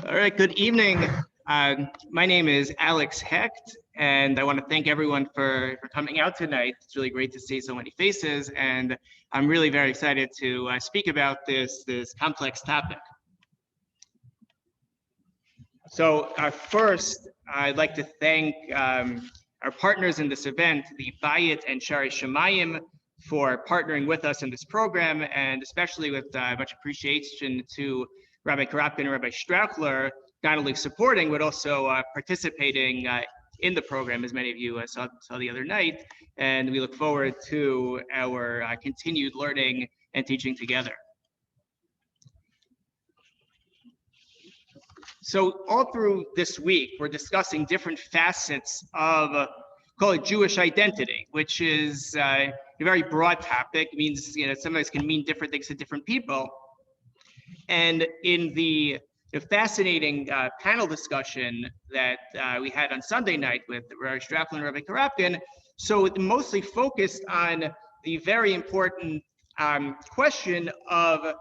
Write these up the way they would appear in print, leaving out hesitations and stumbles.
All right, good evening. My name is Alex Hecht, and I want to thank everyone for coming out tonight. It's really great to see so many faces, and I'm really very excited to speak about this complex topic. So first, I'd like to thank our partners in this event, the Beit and Shari Shemayim, for partnering with us in this program, and especially with much appreciation to Rabbi Karapkin and Rabbi Strauchler, not only supporting, but also participating in the program, as many of you saw the other night. And we look forward to our continued learning and teaching together. So all through this week, we're discussing different facets of, call it Jewish identity, which is a very broad topic. It means, sometimes can mean different things to different people. And in the fascinating panel discussion that we had on Sunday night with Rabbi Strauchler and Rabbi Karapkin, so it mostly focused on the very important question of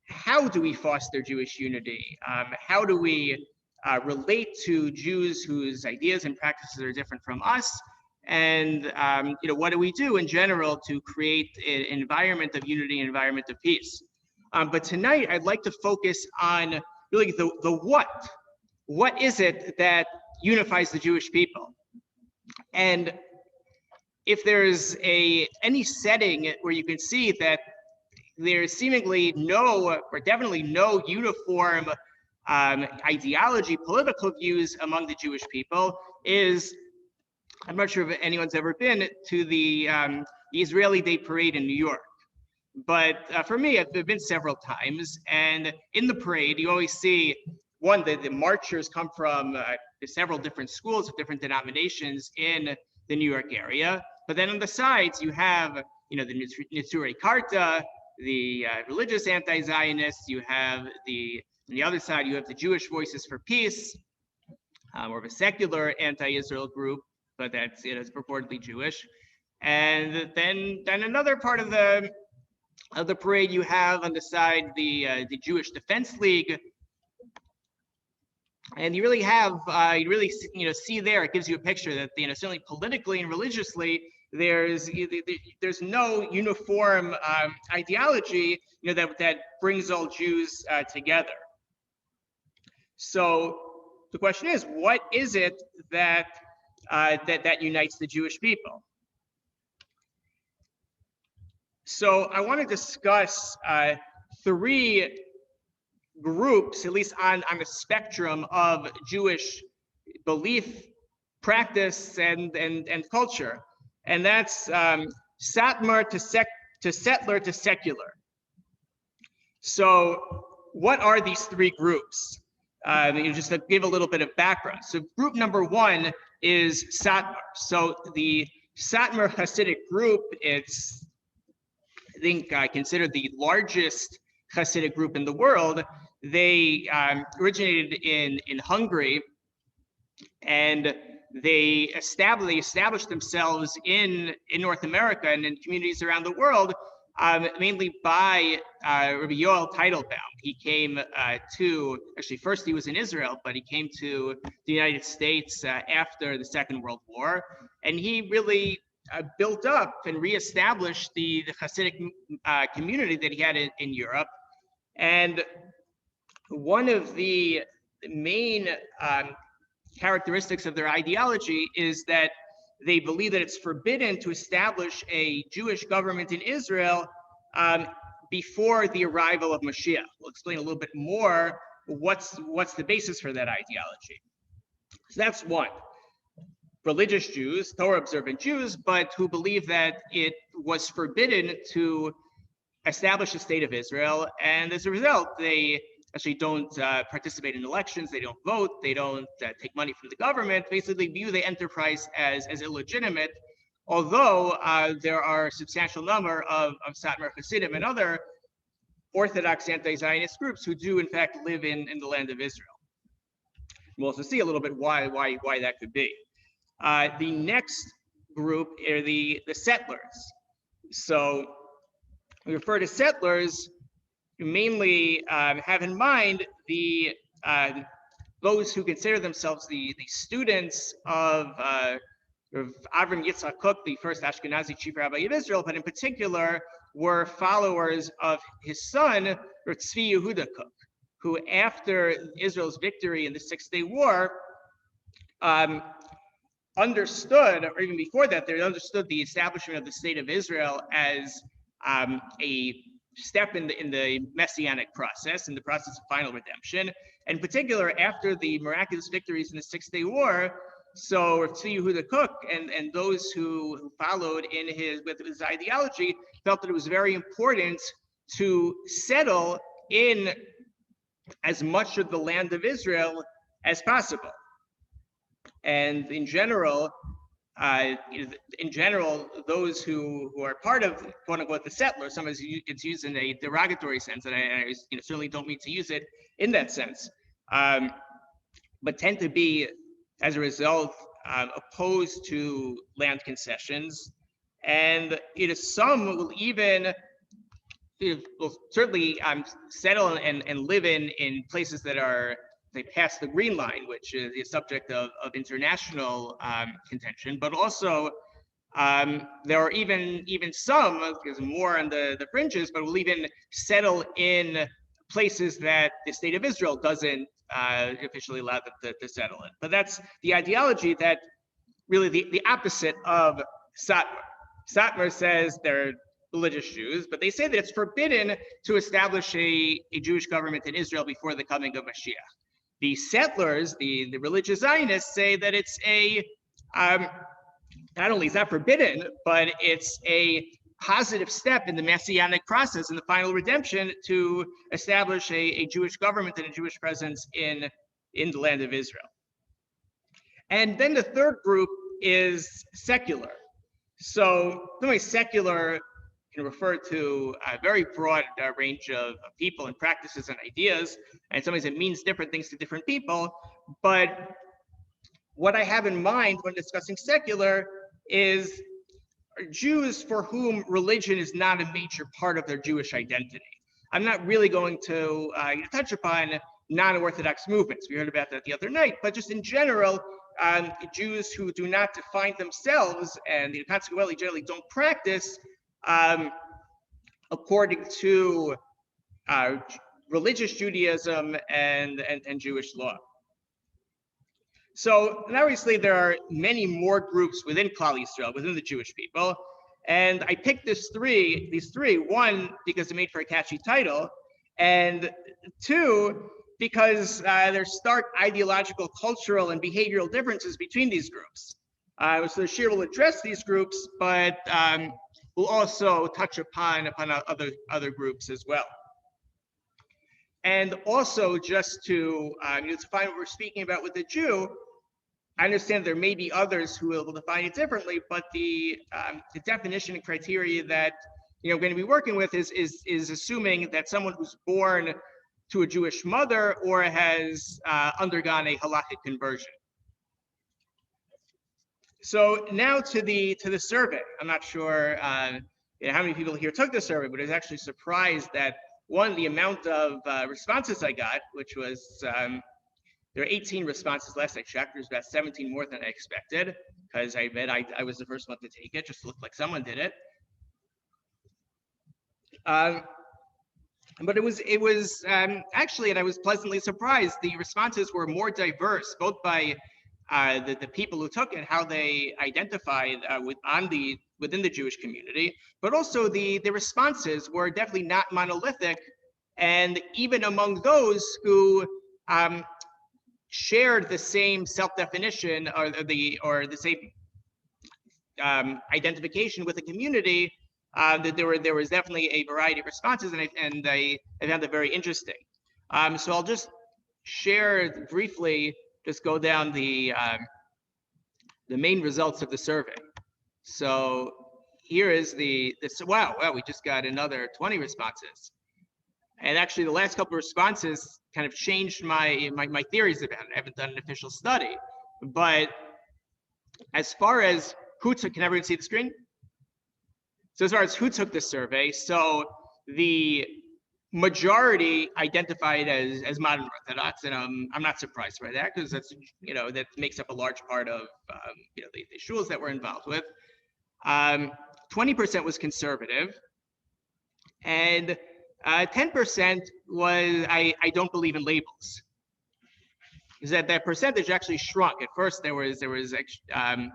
how do we foster Jewish unity? How do we relate to Jews whose ideas and practices are different from us? And what do we do in general to create an environment of unity, an environment of peace? But tonight, I'd like to focus on really the what. What is it that unifies the Jewish people? And if there's any setting where you can see that there's seemingly definitely no uniform ideology, political views among the Jewish people, I'm not sure if anyone's ever been to the Israeli Day Parade in New York. But for me, I've been several times, and in the parade, you always see, the marchers come from several different schools of different denominations in the New York area. But then on the sides, you have, the Neturei Karta, the religious anti-Zionists. You have on the other side, you have the Jewish Voices for Peace, more of a secular anti-Israel group, but that's it's purportedly Jewish. And then another part of the parade, you have on the side the Jewish Defense League, and you really have see there, it gives you a picture that certainly politically and religiously there's no uniform ideology that brings all Jews together. So the question is, what is it that unites the Jewish people? So I want to discuss three groups, at least on the spectrum of Jewish belief, practice, and culture, and that's Satmar to settler to secular. So what are these three groups? Just to give a little bit of background. So group number one is Satmar. So the Satmar Hasidic group, it's I think considered the largest Hasidic group in the world. They originated in Hungary, and they established themselves in North America and in communities around the world, mainly by Rabbi Yoel Teitelbaum. He came first he was in Israel, but he came to the United States after the Second World War, and he really built up and reestablished the Hasidic community that he had in Europe. And one of the main characteristics of their ideology is that they believe that it's forbidden to establish a Jewish government in Israel before the arrival of Mashiach. We'll explain a little bit more what's the basis for that ideology. So that's one. Religious Jews, Torah-observant Jews, but who believe that it was forbidden to establish a state of Israel, and as a result, they actually don't participate in elections, they don't vote, they don't take money from the government, basically view the enterprise as illegitimate, although there are a substantial number of Satmar Hasidim and other Orthodox anti-Zionist groups who do in fact live in the land of Israel. We'll also see a little bit why that could be. The next group are the settlers. So we refer to settlers mainly have in mind the those who consider themselves the students of Avram Yitzhak Kook, the first Ashkenazi chief rabbi of Israel, but in particular were followers of his son, Tzvi Yehuda Kook, who after Israel's victory in the Six-Day War, understood, or even before that, they understood the establishment of the state of Israel as a step in the messianic process, in the process of final redemption. In particular, after the miraculous victories in the Six-Day War, so Tzvi Yehuda Kook and those who followed with his ideology felt that it was very important to settle in as much of the land of Israel as possible. And in general, those who are part of quote unquote the settlers, sometimes it's used in a derogatory sense, and I certainly don't mean to use it in that sense, but tend to be, as a result, opposed to land concessions, and some will even will certainly settle and live in places that are they pass the green line, which is the subject of international contention, but also there are even some, because more on the fringes, but will even settle in places that the state of Israel doesn't officially allow them to settle in. But that's the ideology that really the opposite of Satmar. Satmar says they're religious Jews, but they say that it's forbidden to establish a Jewish government in Israel before the coming of Mashiach. The settlers, the religious Zionists, say that it's not only is that forbidden, but it's a positive step in the messianic process in the final redemption to establish a Jewish government and a Jewish presence in the land of Israel. And then the third group is secular. So secular can refer to a very broad range of people and practices and ideas, and sometimes it means different things to different people. But what I have in mind when discussing secular is Jews for whom religion is not a major part of their Jewish identity. I'm not really going to touch upon non-Orthodox movements. We heard about that the other night, but just in general, Jews who do not define themselves and consequently generally don't practice according to religious Judaism and Jewish law. So, and obviously there are many more groups within Klal Yisrael, within the Jewish people, and I picked these three, one, because it made for a catchy title, and two, because there's stark ideological, cultural, and behavioral differences between these groups. So the shir will address these groups, but we'll also touch upon other groups as well. And also, just to define what we're speaking about with the Jew, I understand there may be others who will define it differently, but the definition and criteria that we're going to be working with is assuming that someone who's born to a Jewish mother or has undergone a halakhic conversion. So now to the survey. I'm not sure how many people here took the survey, but I was actually surprised that the amount of responses I got, which was there were 18 responses last I checked. There's about 17 more than I expected, because I admit I was the first one to take it. Just looked like someone did it. But it was actually, and I was pleasantly surprised, the responses were more diverse, both by the people who took it, how they identified within the Jewish community, but also the responses were definitely not monolithic, and even among those who shared the same self-definition or the same identification with the community, that there was definitely a variety of responses, and I found that very interesting. So I'll just share briefly, just go down the main results of the survey. So here is wow, we just got another 20 responses. And actually the last couple of responses kind of changed my theories about it. I haven't done an official study, but as far as who took, can everyone see the screen? So as far as who took the survey, so the majority identified as modern Orthodox, and I'm not surprised by that because that's that makes up a large part of the shuls that we're involved with. 20% was conservative, and 10% was I don't believe in labels. Is that percentage actually shrunk? At first, there was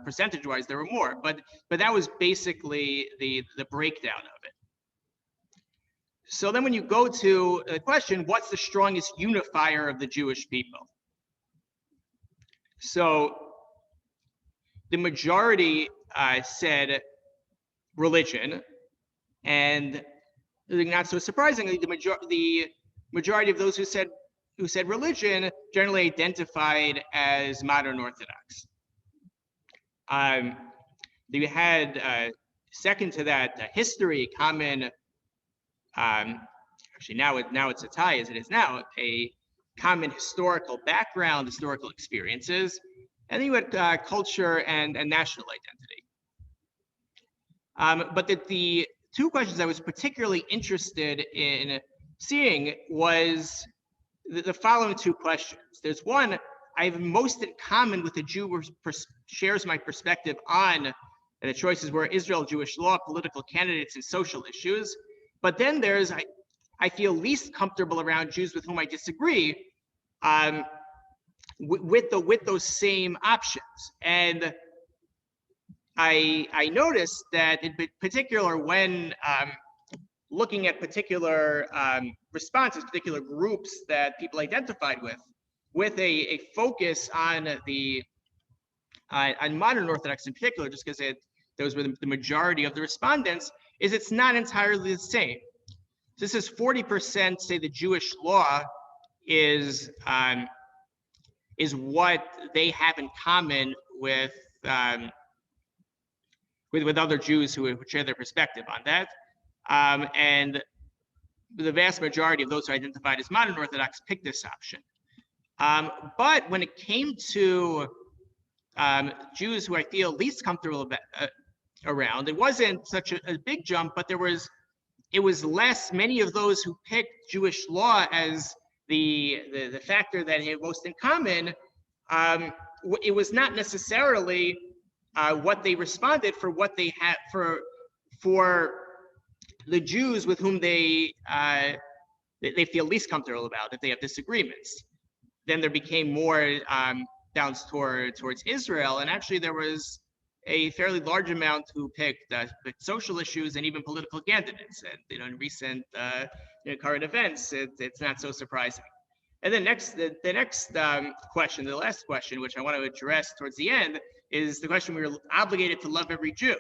percentage-wise there were more, but that was basically the breakdown of it. So then when you go to the question, what's the strongest unifier of the Jewish people? So the majority said religion, and not so surprisingly, the majority of those who said religion generally identified as modern Orthodox. You had second to that history, common. Actually, now it's a tie as it is now, a common historical background, historical experiences, and then you had culture and national identity. But the two questions I was particularly interested in seeing was the following two questions. There's one, I have most in common with a Jew who shares my perspective on the choices were Israel, Jewish law, political candidates, and social issues. But then there's, I feel least comfortable around Jews with whom I disagree with those same options. And I noticed that in particular when looking at particular responses, particular groups that people identified with a focus on on modern Orthodox in particular, just because those were the majority of the respondents, is it's not entirely the same. This is 40% say the Jewish law is what they have in common with other Jews who share their perspective on that. And the vast majority of those who identified as modern Orthodox picked this option. But when it came to Jews who I feel least comfortable around, it wasn't such a big jump, but it was less. Many of those who picked Jewish law as the factor that they had most in common, it was not necessarily what they responded for what they had for the Jews with whom they feel least comfortable about, if they have disagreements. Then there became more bounce towards Israel, and actually there was a fairly large amount who picked social issues and even political candidates. And in recent current events, it's not so surprising. And then the next question, the last question, which I want to address towards the end, is the question: we were obligated to love every Jew,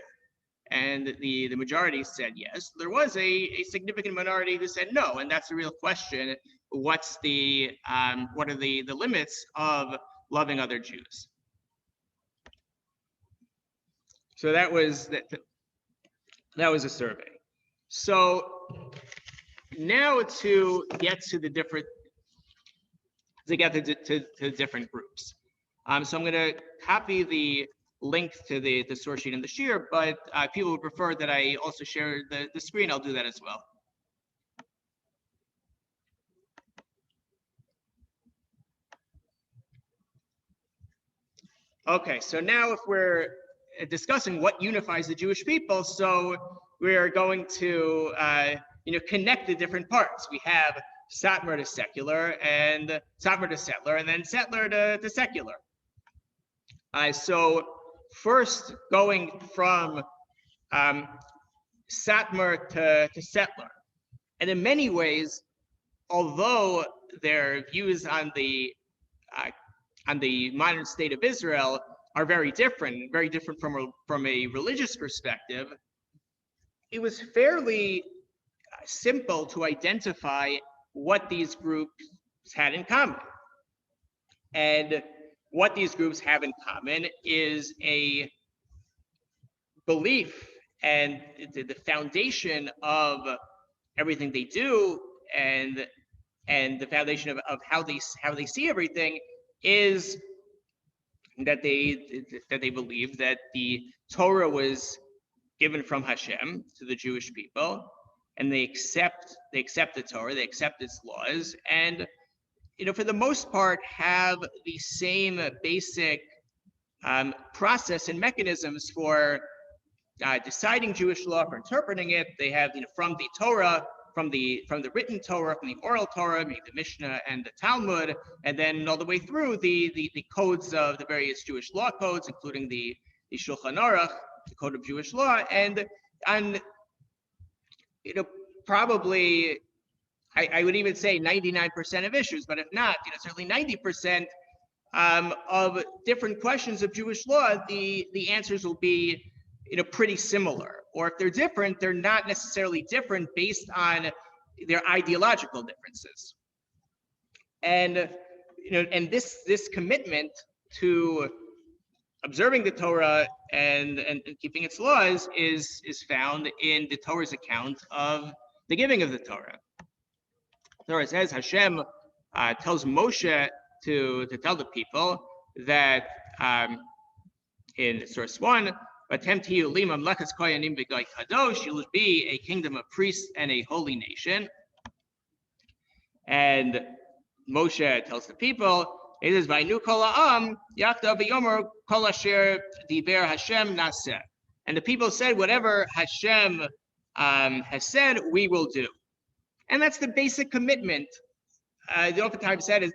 and the majority said yes. There was a significant minority who said no, and that's the real question: what are the limits of loving other Jews? So that was a survey. So now to get to the different different groups. So I'm going to copy the link to the source sheet in the share, but if people would prefer that I also share the screen, I'll do that as well. Okay, so now if we're discussing what unifies the Jewish people, so we're going to connect the different parts. We have Satmar to secular, and Satmar to settler, and then settler to secular. So first, going from Satmar to settler, and in many ways, although their views on the modern state of Israel are very different from a religious perspective, it was fairly simple to identify what these groups had in common. And what these groups have in common is a belief, and the foundation of everything they do, and the foundation of how they see everything is that they believe that the Torah was given from Hashem to the Jewish people, and they accept the Torah, they accept its laws, and for the most part have the same basic process and mechanisms for deciding Jewish law, for interpreting it. They have from the Torah, from the written Torah, from the oral Torah, meaning the Mishnah and the Talmud, and then all the way through the codes of the various Jewish law codes, including the Shulchan Aruch, the code of Jewish law, and probably I would even say 99% of issues, but if not, certainly 90% of different questions of Jewish law, the answers will be pretty similar. Or if they're different, they're not necessarily different based on their ideological differences. And and this commitment to observing the Torah and keeping its laws is found in the Torah's account of the giving of the Torah. The Torah says Hashem tells Moshe to tell the people that in source 1, you will be a kingdom of priests and a holy nation. And Moshe tells the people, it is Vainu kol ha'am yachdav v'yomer kol asher diber Hashem naseh. And the people said, whatever Hashem has said, we will do. And that's the basic commitment. The oftentimes said is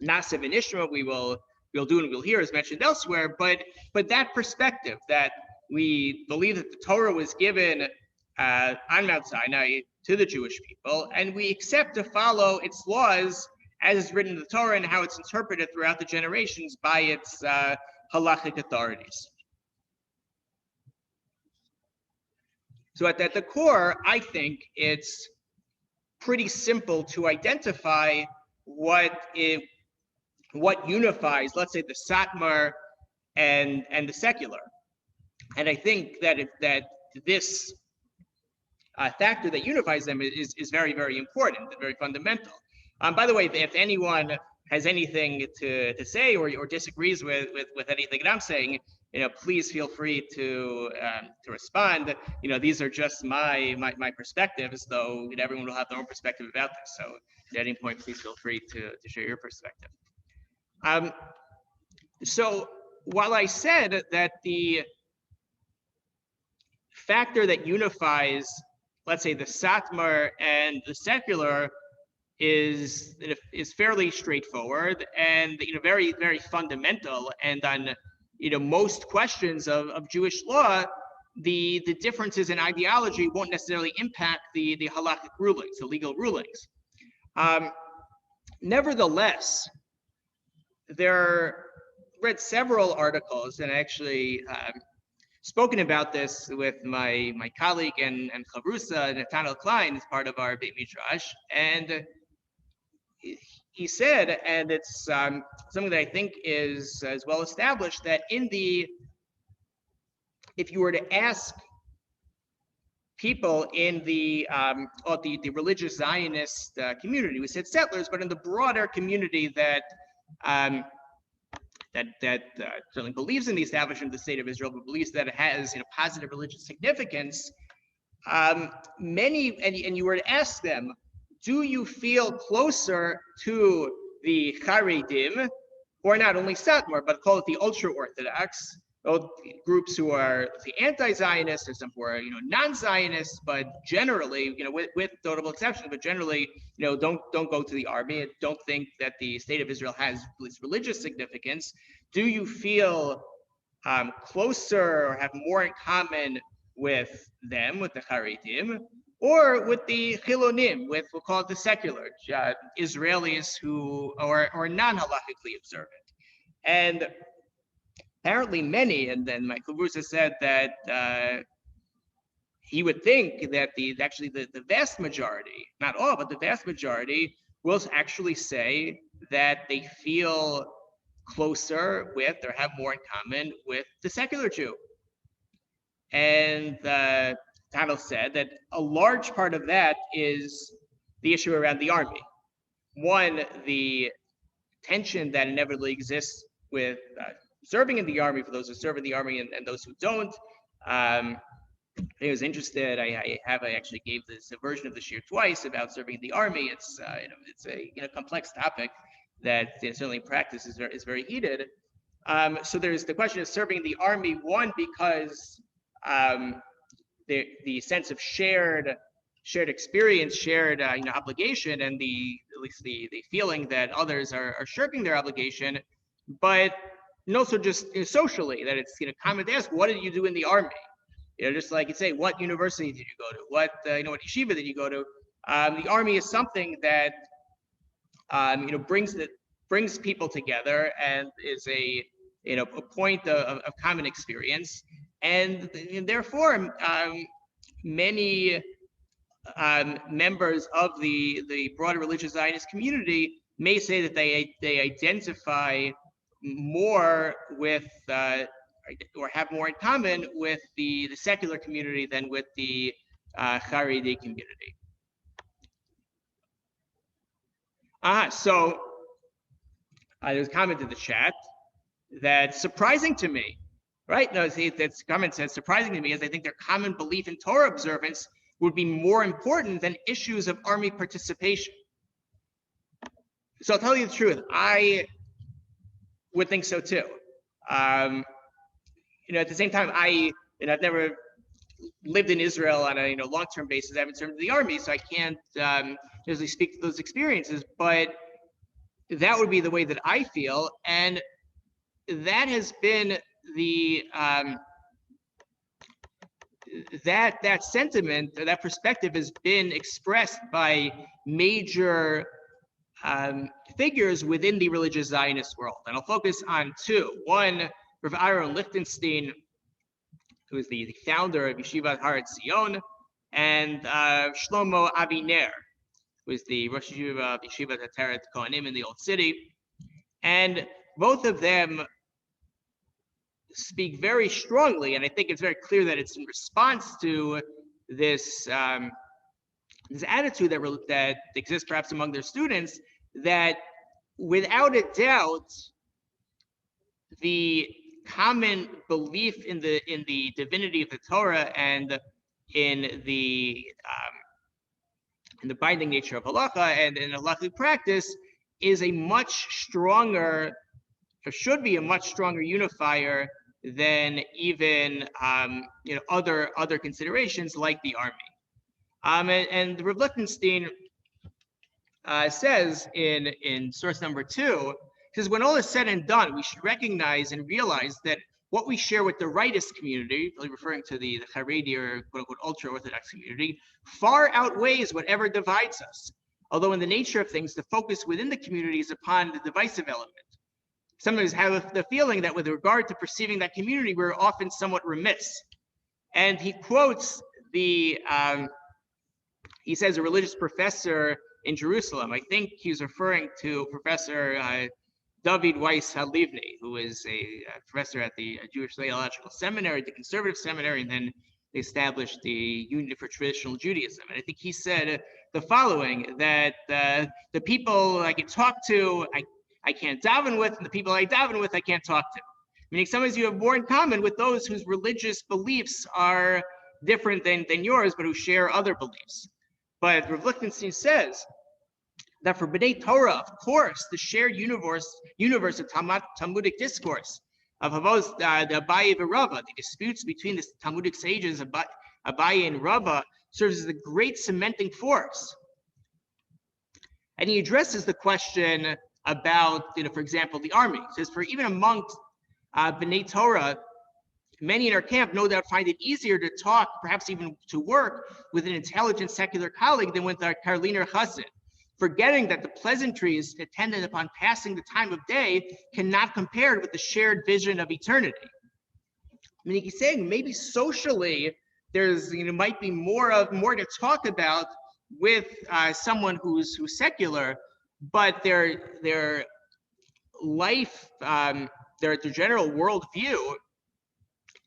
naseh v'nishma, we'll do and we'll hear, is mentioned elsewhere. But that perspective that we believe that the Torah was given on Mount Sinai to the Jewish people, and we accept to follow its laws as it's written in the Torah and how it's interpreted throughout the generations by its halachic authorities. So at the core, I think it's pretty simple to identify what unifies, let's say, the Satmar and the secular. And I think that this factor that unifies them is very, very important and very fundamental. By the way, if anyone has anything to say or disagrees with anything that I'm saying, please feel free to respond. These are just my perspectives, though everyone will have their own perspective about this. So at any point, please feel free to share your perspective. So while I said that the factor that unifies, let's say, the Satmar and the secular is fairly straightforward and very, very fundamental, and on most questions of Jewish law, the differences in ideology won't necessarily impact the halakhic rulings, the legal rulings. Nevertheless, read several articles, and actually spoken about this with my colleague and chavrusa Nathaniel Klein as part of our Beit Midrash, and he said, and it's something that I think is as well established, that if you were to ask people in the religious Zionist community, we said settlers, but in the broader community that certainly believes in the establishment of the state of Israel, but believes that it has positive religious significance, many, and you were to ask them, do you feel closer to the Haredim, or not only Satmar, but call it the ultra-Orthodox, both groups who are the anti-Zionists, or some who are non-Zionists, but generally, with notable exceptions, but generally, don't go to the army and don't think that the state of Israel has at least religious significance. Do you feel closer or have more in common with them, with the Haredim, or with the Chilonim, with, we'll call it the secular Israelis who are non-halakhically observant? And apparently many, and then my chavrusa said that he would think that the vast majority, not all, but the vast majority will actually say that they feel closer with or have more in common with the secular Jew. And Tanel said that a large part of that is the issue around the army. One, the tension that inevitably exists with serving in the army, for those who serve in the army and those who don't, I was interested. I actually gave this a version of the shir twice about serving the army. It's it's a complex topic that certainly in practice is very heated. So there's the question of serving the army. One, because the sense of shared experience, shared obligation, and at least the feeling that others are shirking their obligation, but also just socially that it's common to ask, what did you do in the army? Just like you say, what university did you go to? What what yeshiva did you go to? The army is something that brings people together and is a point of common experience, and therefore many members of the broader religious Zionist community may say that they identify more with or have more in common with the secular community than with the Haredi community. So there's a comment in the chat that's surprising to me, right? No, see, that's comment says surprising to me, as I think their common belief in Torah observance would be more important than issues of army participation. So I'll tell you the truth, I would think so too. At the same time, I've never lived in Israel on a long-term basis. I haven't served in the army, so I can't usually speak to those experiences. But that would be the way that I feel, and that has been the that sentiment or that perspective has been expressed by major figures within the religious Zionist world, and I'll focus on two. One, Rav Aaron Lichtenstein, who is the founder of Yeshivat Har Etzion, and Shlomo Aviner, who is the Rosh Yeshiva of Yeshivat Ateret Kohanim in the Old City. And both of them speak very strongly, and I think it's very clear that it's in response to this this attitude that exists perhaps among their students, that without a doubt, the common belief in the divinity of the Torah and in the binding nature of halacha and in halachic practice is a much stronger, or should be a much stronger unifier than even other considerations like the army. And Rav Lichtenstein says in source number 2, says, when all is said and done, we should recognize and realize that what we share with the rightist community, really referring to the Haredi or quote-unquote ultra-Orthodox community, far outweighs whatever divides us. Although in the nature of things, the focus within the community is upon the divisive element. Sometimes have the feeling that with regard to perceiving that community, we're often somewhat remiss. And he quotes he says a religious professor in Jerusalem, I think he's referring to Professor David Weiss Halivni, who is a professor at the Jewish Theological Seminary, the Conservative Seminary, and then they established the Union for Traditional Judaism. And I think he said the following, that the people I can talk to, I can't daven with, and the people I daven with, I can't talk to. Meaning sometimes you have more in common with those whose religious beliefs are different than yours, but who share other beliefs. But Rav Lichtenstein says that for B'nai Torah, of course, the shared universe of Talmudic discourse, of Havos, the Abaye and Rava, the disputes between the Talmudic sages, Abaye and Rava, serves as a great cementing force. And he addresses the question about, for example, the army. He says, for even amongst B'nai Torah, many in our camp no doubt find it easier to talk, perhaps even to work, with an intelligent secular colleague than with our Karliner Chassid, forgetting that the pleasantries attendant upon passing the time of day cannot compare with the shared vision of eternity. I mean, he's saying maybe socially there's might be more to talk about with someone who's secular, but their life, their general worldview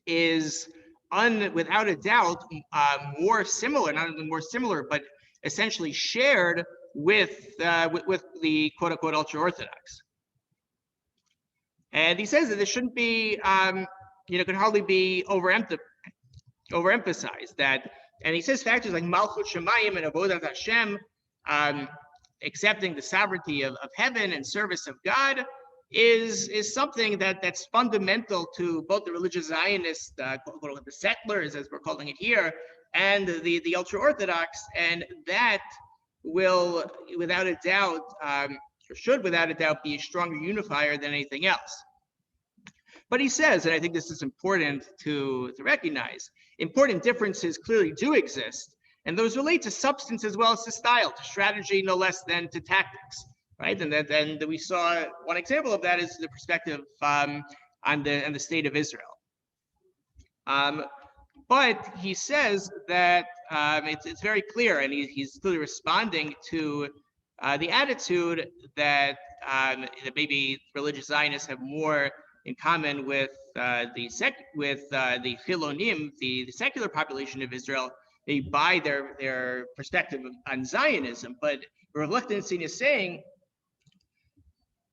is without a doubt more similar, not only more similar, but essentially shared with the quote-unquote ultra-Orthodox. And he says that this shouldn't be, can hardly be overemphasize that. And he says factors like Malchut Shemayim and Avodat Hashem, accepting the sovereignty of heaven and service of God, is something that's fundamental to both the religious Zionists, the settlers, as we're calling it here, and the ultra-Orthodox, and that will, without a doubt, or should without a doubt, be a stronger unifier than anything else. But he says, and I think this is important to recognize, important differences clearly do exist, and those relate to substance as well as to style, to strategy no less than to tactics, right? And then we saw one example of that is the perspective on the state of Israel. But he says that it's very clear, and he's clearly responding to the attitude that maybe religious Zionists have more in common with the Chilonim, the secular population of Israel, by their perspective on Zionism. But Rav Lichtenstein is saying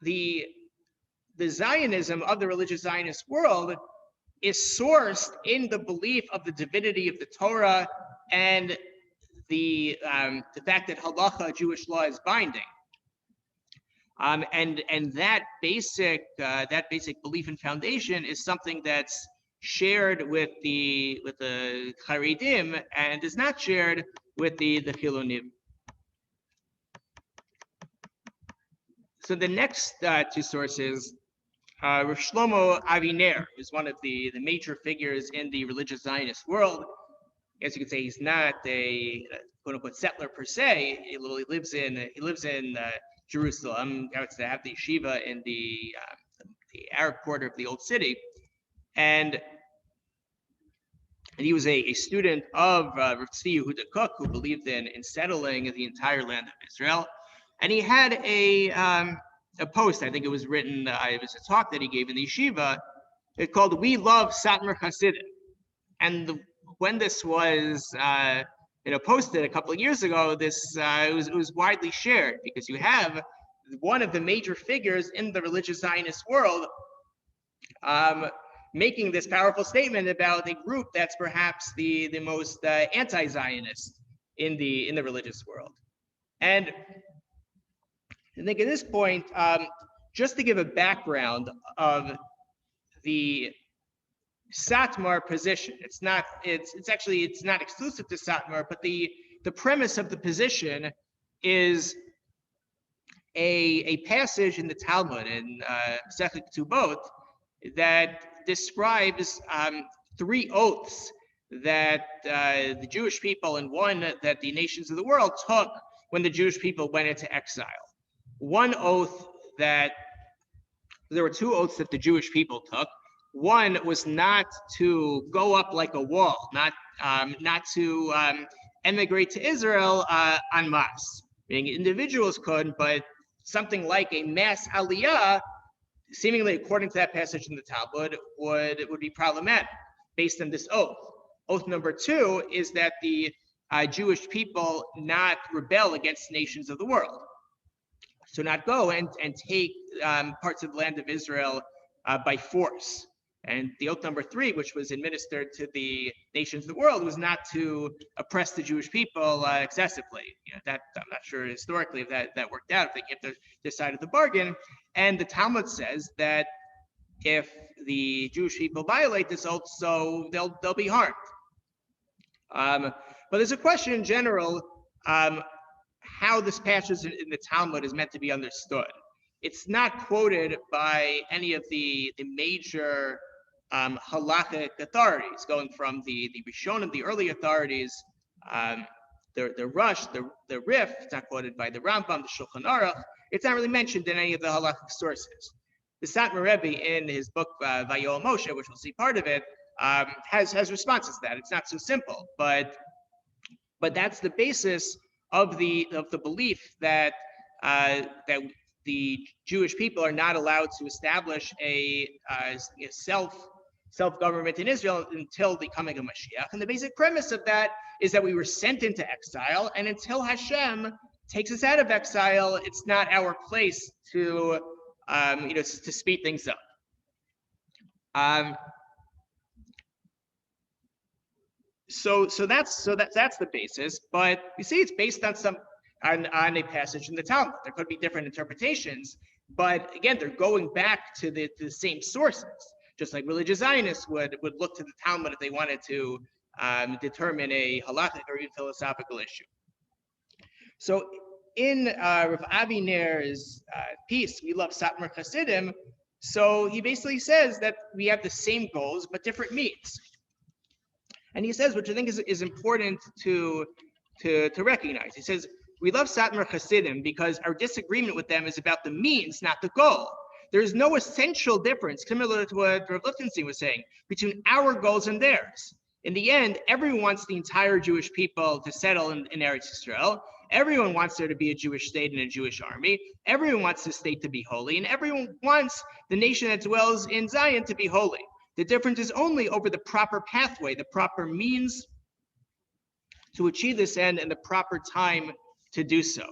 the Zionism of the religious Zionist world is sourced in the belief of the divinity of the Torah and the fact that halacha, Jewish law, is binding. And that basic belief and foundation is something that's shared with the Haredim and is not shared with the Chilonim. So the next two sources, Rav Shlomo Aviner is one of the major figures in the religious Zionist world. As you could say, he's not a quote unquote settler per se. He lives in Jerusalem. I would have the yeshiva in the Arab quarter of the old city, and he was a student of Rav Tzvi Yehuda Kook, who believed in settling the entire land of Israel. And he had a post, I think it was written, it was a talk that he gave in the yeshiva. It's called "We Love Satmar Hasidim." And when this was posted a couple of years ago, this it was widely shared, because you have one of the major figures in the religious Zionist world making this powerful statement about a group that's perhaps the most anti-Zionist in the religious world. And I think at this point, just to give a background of the Satmar position, it's not exclusive to Satmar, but the premise of the position is a passage in the Talmud in Masechet Ketubot that describes three oaths that the Jewish people and one that the nations of the world took when the Jewish people went into exile. One oath there were two oaths that the Jewish people took. One was not to go up like a wall, not to emigrate to Israel en masse. Meaning individuals could, but something like a mass aliyah, seemingly according to that passage in the Talmud, would be problematic based on this oath. Oath number two is that the Jewish people not rebel against nations of the world. So not go and take parts of the land of Israel by force. And the oath number three, which was administered to the nations of the world, was not to oppress the Jewish people excessively. That I'm not sure historically if that worked out, if they kept their side of the bargain. And the Talmud says that if the Jewish people violate this oath, so they'll be harmed. But there's a question in general how this passage in the Talmud is meant to be understood. It's not quoted by any of the major halakhic authorities, going from the Rishonim, the early authorities, the Rush, the Rif. It's not quoted by the Rambam, the Shulchan Aruch. It's not really mentioned in any of the halakhic sources. The Satmar Rebbe, in his book Vayol Moshe, which we'll see part of it, has responses to that. It's not so simple, but that's the basis of the belief that the Jewish people are not allowed to establish a self-government in Israel until the coming of Mashiach. And the basic premise of that is that we were sent into exile, and until Hashem takes us out of exile, it's not our place to speed things up. that's the basis. But you see, it's based on a passage in the Talmud. There could be different interpretations, but again, they're going back to the same sources. Just like religious Zionists would look to the Talmud if they wanted to determine a halakhic or even philosophical issue. So in Rav Avi Ner's piece, We Love Satmar Chasidim, so he basically says that we have the same goals but different means. And he says, which I think is important to recognize. He says, we love Satmar Chasidim because our disagreement with them is about the means, not the goal. There is no essential difference, similar to what Rav Lichtenstein was saying, between our goals and theirs. In the end, everyone wants the entire Jewish people to settle in Eretz Yisrael. Everyone wants there to be a Jewish state and a Jewish army. Everyone wants the state to be holy, and everyone wants the nation that dwells in Zion to be holy. The difference is only over the proper pathway, the proper means to achieve this end, and the proper time to do so.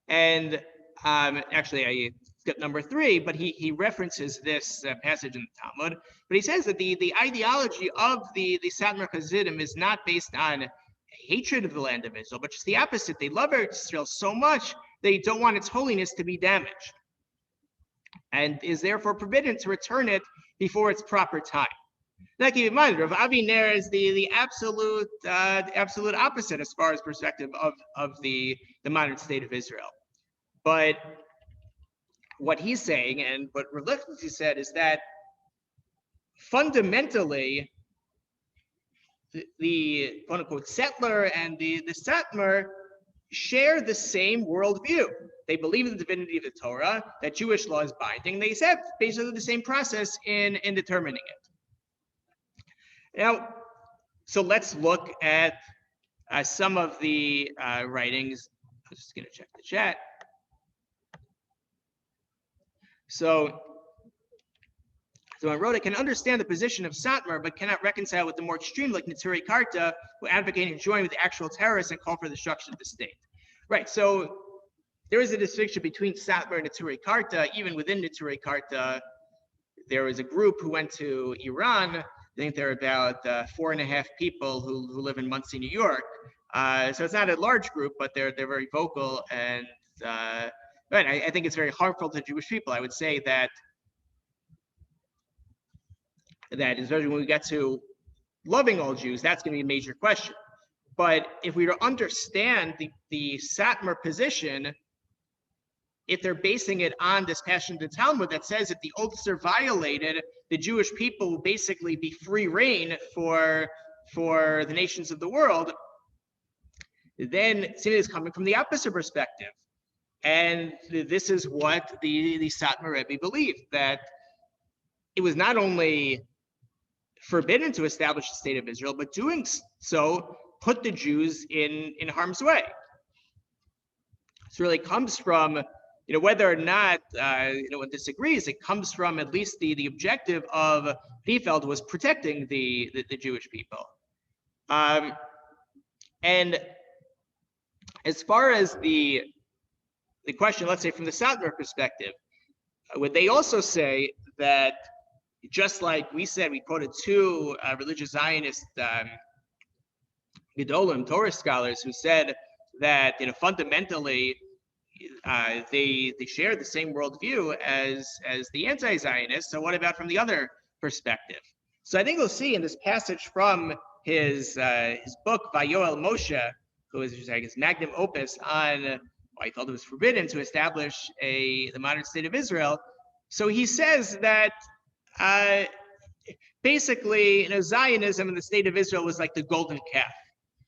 And actually, I skipped number 3, but he references this passage in the Talmud. But he says that the ideology of the Satmar Chasidim is not based on hatred of the land of Israel, but just the opposite. They love Israel so much they don't want its holiness to be damaged, and is therefore forbidden to return it before its proper time. Now keep in mind, Rav Avi Ner is the absolute opposite as far as perspective of the modern state of Israel. But what he's saying, and what Rav Lichtenstein said, is that fundamentally the quote-unquote settler and the Satmar share the same worldview. They believe in the divinity of the Torah, that Jewish law is binding. They accept basically the same process in determining it. Now, so let's look at some of the writings. I'm just going to check the chat. So I wrote, I can understand the position of Satmar, but cannot reconcile with the more extreme, like Neturei Karta, who advocate and join with the actual terrorists and call for the destruction of the state. Right, so there is a distinction between Satmar and Neturei Karta. Even within Neturei Karta, there was a group who went to Iran. I think there are about 4.5 people who live in Monsey, New York. So it's not a large group, but they're very vocal, and but I think it's very harmful to Jewish people. I would say that especially when we get to loving all Jews, that's going to be a major question. But if we were to understand the Satmar position, if they're basing it on this passage in the Talmud that says that the oaths are violated, the Jewish people will basically be free reign for the nations of the world, then Sinai is coming from the opposite perspective. And this is what the Satmar Rebbe believed, that it was not only forbidden to establish the state of Israel, but doing so put the Jews in harm's way. This really comes from, whether or not one disagrees, it comes from at least the objective of Biefeld was protecting the Jewish people. And as far as the question, let's say from the Satmar perspective, would they also say that, just like we said, we quoted 2 religious Zionist Gedolim, Torah scholars, who said that fundamentally they share the same worldview as the anti-Zionists. So what about from the other perspective? So I think we'll see in this passage from his book Vayoel Moshe, who is, I guess, magnum opus on why he felt it was forbidden to establish the modern state of Israel. So he says that basically, Zionism in the state of Israel was like the golden calf,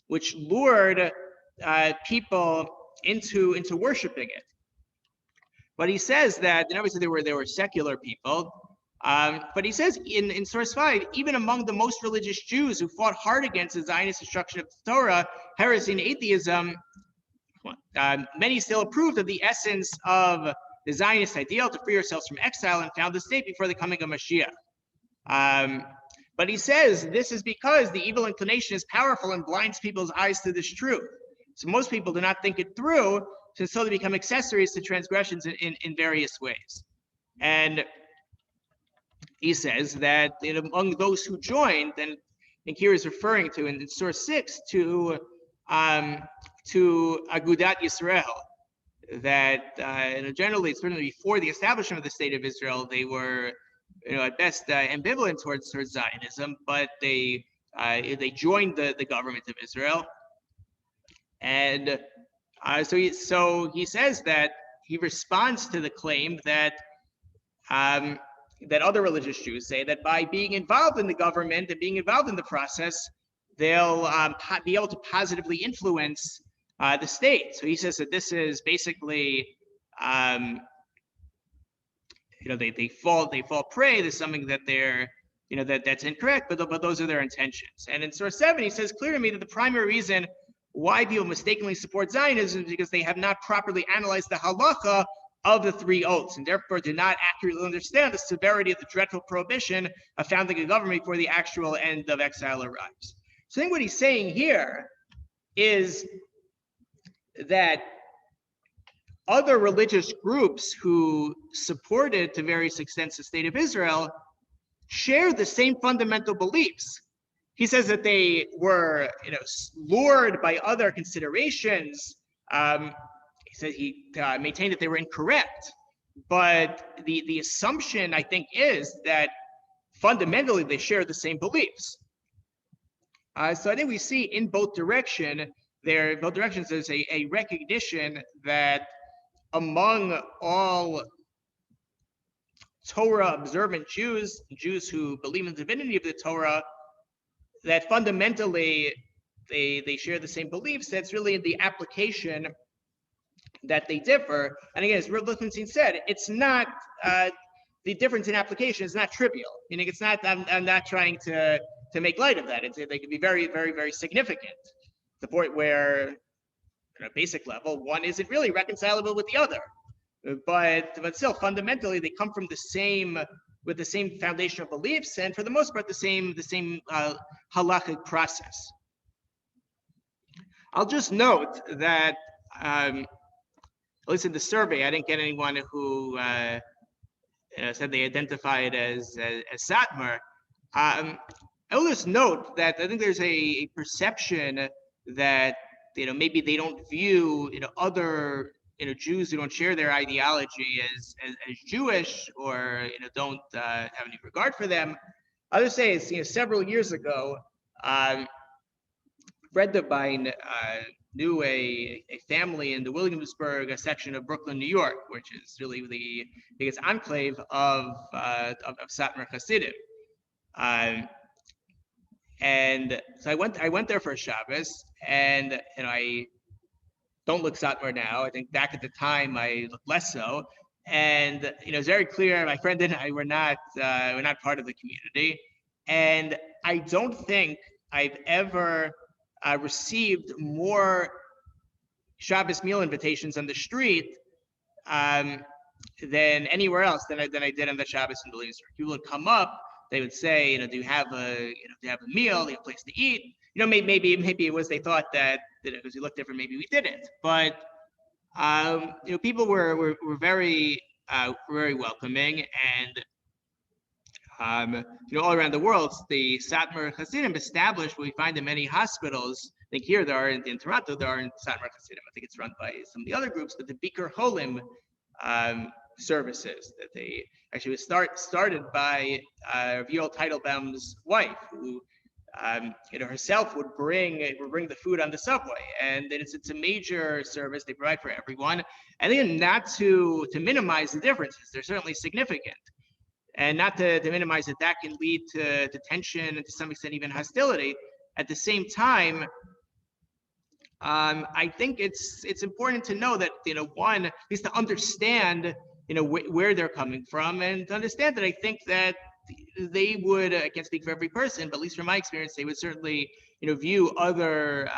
which lured people into worshiping it. But he says that, and obviously there were secular people, but he says in source 5, even among the most religious Jews who fought hard against the Zionist destruction of the Torah, heresy, and atheism, many still approved of the essence of the Zionist ideal to free ourselves from exile and found the state before the coming of Mashiach. But he says this is because the evil inclination is powerful and blinds people's eyes to this truth. So most people do not think it through, so they become accessories to transgressions in various ways. And he says that among those who joined, and I think here is referring to in source 6 to Agudat Yisrael, that generally, certainly before the establishment of the state of Israel, they were at best ambivalent towards Zionism, but they joined the government of Israel, and so he says that he responds to the claim that that other religious Jews say that by being involved in the government and being involved in the process, they'll be able to positively influence the state. So he says that this is basically, they fall prey to something that they're, that's incorrect, but those are their intentions. And in source 7, he says clear to me that the primary reason why people mistakenly support Zionism is because they have not properly analyzed the halacha of the 3 oaths, and therefore do not accurately understand the severity of the dreadful prohibition of founding a government before the actual end of exile arrives. So I think what he's saying here is that other religious groups who supported to various extents the state of Israel share the same fundamental beliefs. He says that they were, lured by other considerations. He said he maintained that they were incorrect, but the assumption, I think, is that fundamentally they share the same beliefs. So I think we see in both directions there's a recognition that among all Torah observant Jews who believe in the divinity of the Torah, that fundamentally they share the same beliefs. That's really in the application that they differ. And again, as Rabbi Alex Hecht said, it's not the difference in application is not trivial. Meaning, it's not. I'm not trying to make light of that. They can be very, very, very significant. The point where, at a basic level, one isn't really reconcilable with the other, but still fundamentally they come from the same foundational beliefs, and for the most part the same halachic process. I'll just note that at least in the survey, I didn't get anyone who said they identified as Satmar. I will just note that I think there's a perception that maybe they don't view other Jews who don't share their ideology as Jewish, or don't have any regard for them. I'll just say it's several years ago, Fred Devine knew a family in the Williamsburg section of Brooklyn, New York, which is really the biggest enclave of Satmar Hasidim. And so I went there for Shabbos, and I don't look Satmar now. I think back at the time I looked less so. And it's very clear my friend and I were not part of the community. And I don't think I've ever received more Shabbos meal invitations on the street than anywhere else than I did on the Shabbos in Williamsburg. People would come up, they would say, do you have a meal, do you have a place to eat? Maybe it was they thought that because we looked different, maybe we didn't. But people were very very welcoming, and all around the world, the Satmar Hasidim established what we find in many hospitals. I think here there are in Toronto, there are in Satmar Hasidim. I think it's run by some of the other groups, but the Bikur Holim services that they actually was started by Viola Teitelbaum's wife, who herself would bring the food on the subway, and it's a major service they provide for everyone. And then not to minimize the differences, they're certainly significant, and not to minimize that can lead to tension and to some extent even hostility. At the same time, I think it's important to know that one, at least to understand where they're coming from, and to understand that I think that they would, I can't speak for every person, but at least from my experience, they would certainly view other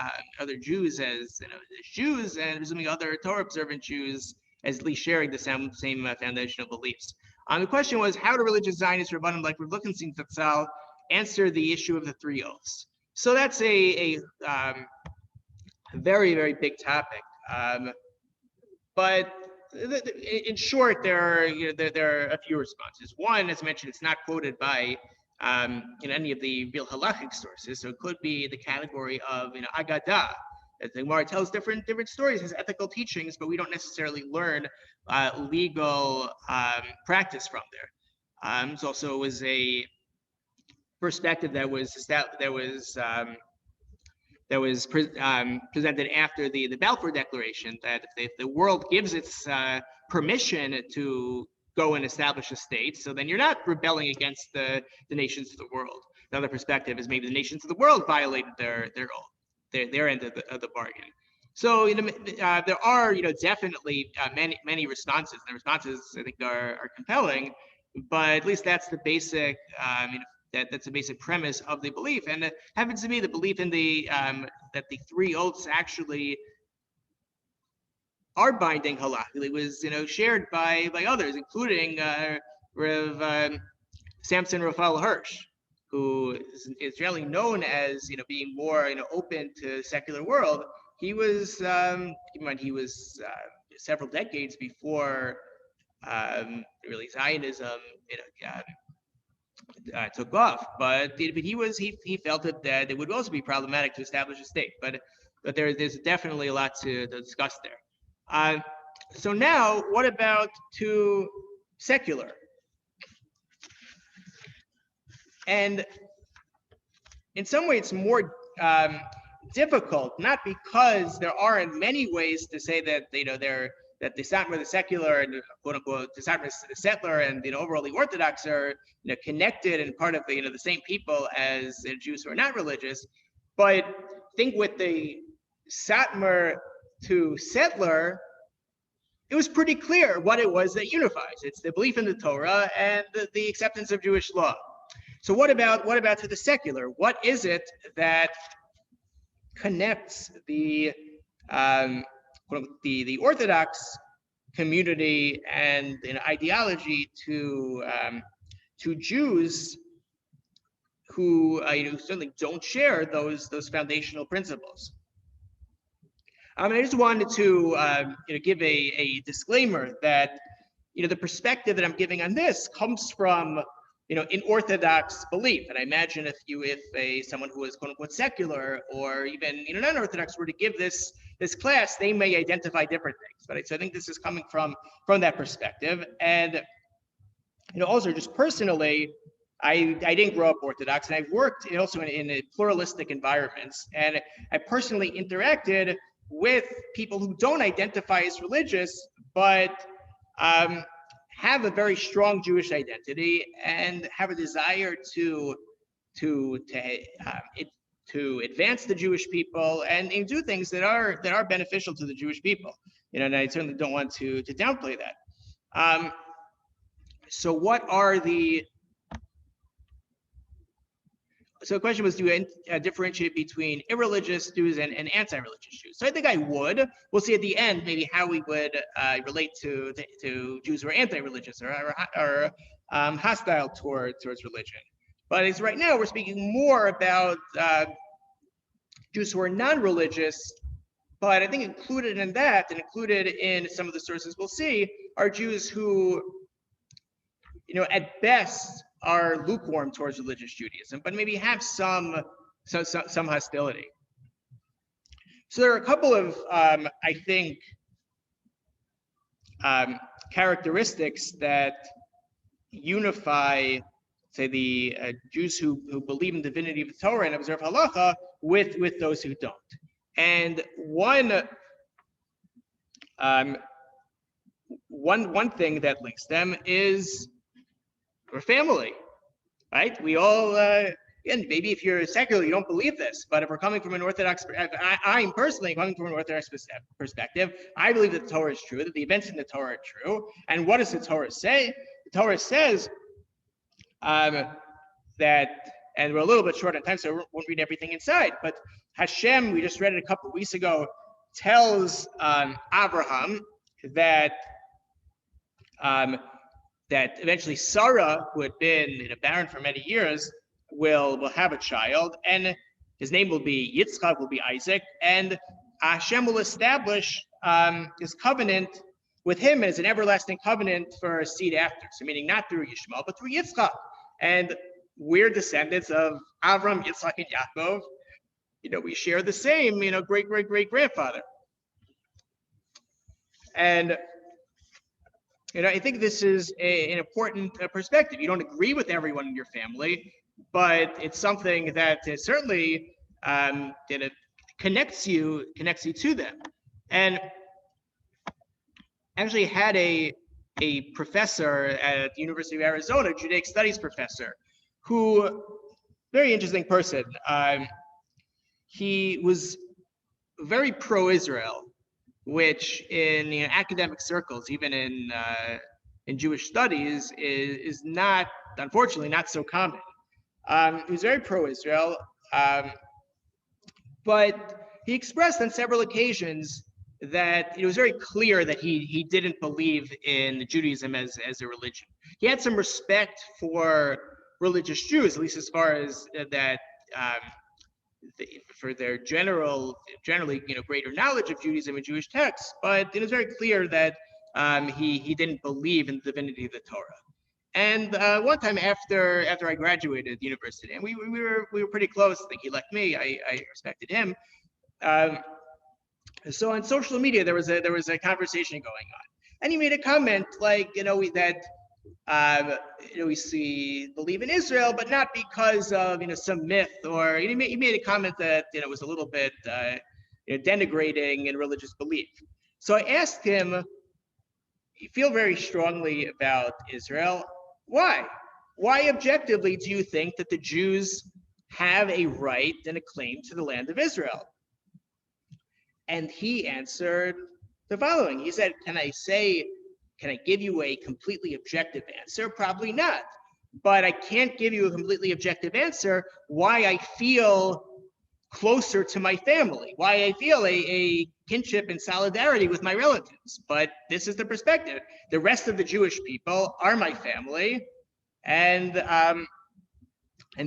Jews as Jews, and presumably other Torah observant Jews as at least sharing the same foundational beliefs. The question was, how do religious Zionists, Rabbanim like Rabbi Alex Hecht answer the issue of the 3 oaths? So that's a very, very big topic. But in short, there are a few responses. One, as mentioned, it's not quoted by in any of the real halachic sources, so it could be the category of agadah. The Gemara tells different stories, has ethical teachings, but we don't necessarily learn legal practice from there. It also was a perspective that was presented after the Balfour Declaration, that if the world gives its permission to go and establish a state, so then you're not rebelling against the nations of the world. Another perspective is maybe the nations of the world violated their end of the bargain. So there are definitely many responses. The responses I think are compelling, but at least that's the basic that's a basic premise of the belief. And it happens to be the belief in the that the three oaths actually are binding halachically was shared by others, including Rav Samson Raphael Hirsch, who is generally known as being more open to the secular world. He was he was several decades before really Zionism took off, but he felt that it would also be problematic to establish a state. But there's definitely a lot to discuss there. So now, what about to secular? And in some way, it's more difficult, not because there aren't many ways to say that that the Satmar, the secular, and quote unquote the Satmar, the settler, and overall the Orthodox are connected and part of the same people as Jews who are not religious. But I think with the Satmar to settler, it was pretty clear what it was that unifies. It's the belief in the Torah and the acceptance of Jewish law. So what about to the secular? What is it that connects the Orthodox community and ideology to Jews who certainly don't share those foundational principles? I just wanted to give a disclaimer that the perspective that I'm giving on this comes from in Orthodox belief, and I imagine if someone who is quote unquote secular or even non-Orthodox were to give this class, they may identify different things. But so I think this is coming from that perspective, and also just personally, I didn't grow up Orthodox, and I've worked also in pluralistic environments, and I personally interacted with people who don't identify as religious, but have a very strong Jewish identity and have a desire to advance the Jewish people and do things that are beneficial to the Jewish people. And I certainly don't want to downplay that. So what are So the question was, do you differentiate between irreligious Jews and anti-religious Jews? So I think I would. We'll see at the end maybe how we would relate to Jews who are anti-religious or hostile towards religion. But as right now, we're speaking more about Jews who are non-religious. But I think included in that, and included in some of the sources we'll see, are Jews who, at best, are lukewarm towards religious Judaism, but maybe have some hostility. So there are a couple of, I think, characteristics that unify, say, the Jews who believe in the divinity of the Torah and observe halacha with those who don't. And one thing that links them is we're family, right? We all, and maybe if you're secular, you don't believe this, but if we're coming from an Orthodox, I'm personally coming from an Orthodox perspective, I believe that the Torah is true, that the events in the Torah are true. And what does the Torah say? The Torah says that, and we're a little bit short on time, so I won't read everything inside, but Hashem, we just read it a couple of weeks ago, tells Abraham that that eventually Sarah, who had been barren for many years, will have a child, and his name will be Yitzchak, will be Isaac, and Hashem will establish his covenant with him as an everlasting covenant for a seed after. So meaning not through Yishmael, but through Yitzchak. And we're descendants of Avram, Yitzchak, and Yaakov. We share the same, great-great-great-grandfather. And I think this is an important perspective. You don't agree with everyone in your family, but it's something that certainly connects you to them. And actually had a professor at the University of Arizona, Judaic Studies professor, who, very interesting person. He was very pro-Israel, which in academic circles, even in Jewish studies, is not, unfortunately, not so common. He was very pro-Israel, but he expressed on several occasions that it was very clear that he didn't believe in Judaism as a religion. He had some respect for religious Jews, at least as far as that, for their generally greater knowledge of Judaism and Jewish texts, but it was very clear that he didn't believe in the divinity of the Torah. And one time after I graduated at the university, and we were pretty close. I think he liked me. I respected him. So on social media, there was a conversation going on, and he made a comment like, that we believe in Israel, but not because of some myth, or he made a comment that was a little bit denigrating in religious belief. So I asked him, you feel very strongly about Israel. Why? Why objectively do you think that the Jews have a right and a claim to the land of Israel? And he answered the following. He said, can I give you a completely objective answer? Probably not. But I can't give you a completely objective answer why I feel closer to my family, why I feel a kinship and solidarity with my relatives. But this is the perspective. The rest of the Jewish people are my family, and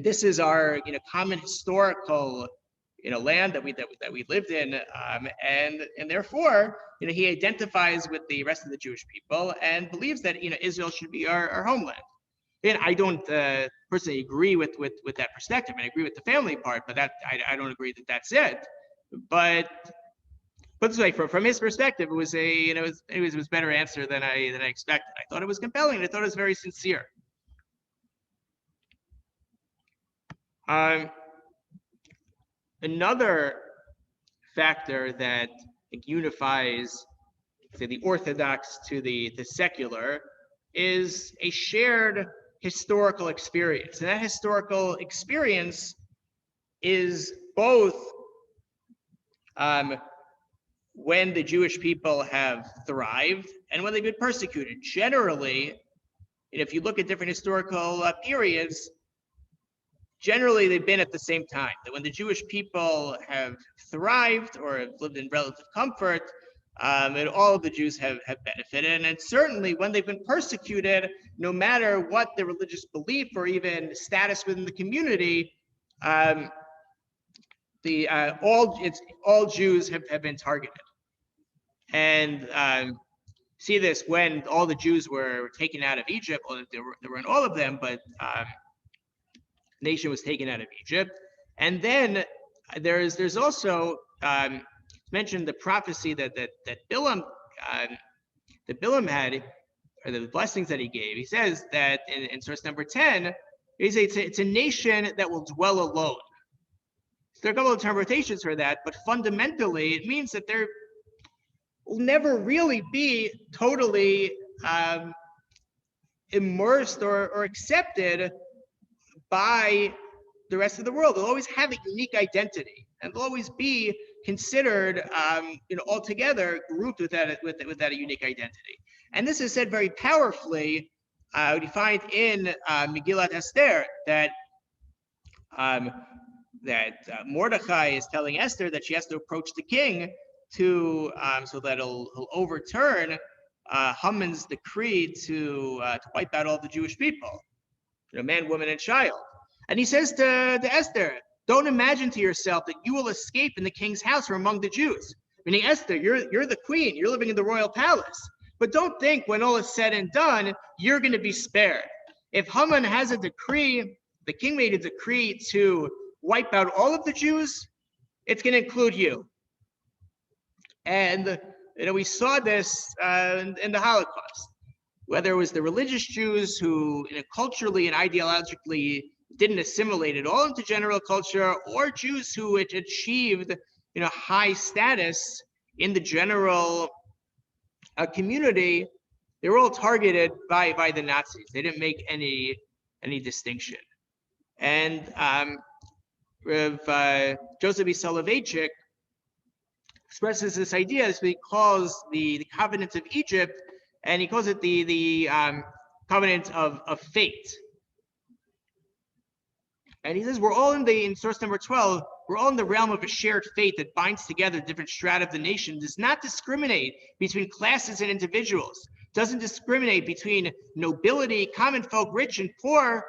this is our common historical land that we lived in, and therefore he identifies with the rest of the Jewish people and believes that Israel should be our homeland. And I don't personally agree with that perspective, and I agree with the family part, but that I don't agree that that's it. But this way, from his perspective, it was it was a better answer than I expected. I thought it was compelling, and I thought it was very sincere. Another factor that unifies, say, the Orthodox to the secular is a shared historical experience. And that historical experience is both when the Jewish people have thrived and when they've been persecuted. Generally, if you look at different historical periods, generally they've been at the same time. That when the Jewish people have thrived or have lived in relative comfort, and all of the Jews have benefited. And certainly when they've been persecuted, no matter what their religious belief or even status within the community, all Jews have been targeted. And see this when all the Jews were taken out of Egypt. Well, there weren't all of them, but nation was taken out of Egypt. And then there's also mentioned the prophecy that Bilam had, or the blessings that he gave. He says that in source number 10, he says it's a nation that will dwell alone. So there are a couple of interpretations for that, but fundamentally it means that there will never really be totally immersed or accepted by the rest of the world. They'll always have a unique identity, and they'll always be considered, altogether grouped with that unique identity. And this is said very powerfully. We find in Megillat Esther that Mordechai is telling Esther that she has to approach the king so that he'll overturn Haman's decree to wipe out all the Jewish people, man, woman, and child. And he says to Esther, don't imagine to yourself that you will escape in the king's house or among the Jews. Meaning, Esther, you're the queen. You're living in the royal palace. But don't think when all is said and done, you're going to be spared. If Haman has a decree, the king made a decree to wipe out all of the Jews, it's going to include you. And we saw this in the Holocaust, whether it was the religious Jews who culturally and ideologically didn't assimilate at all into general culture, or Jews who had achieved high status in the general community. They were all targeted by the Nazis. They didn't make any distinction. And Rav Joseph E. Soloveitchik expresses this idea, as he calls the covenant of Egypt, and he calls it the covenant of fate. And he says we're all in source number 12, we're all in the realm of a shared fate that binds together different strata of the nation, does not discriminate between classes and individuals, doesn't discriminate between nobility, common folk, rich and poor.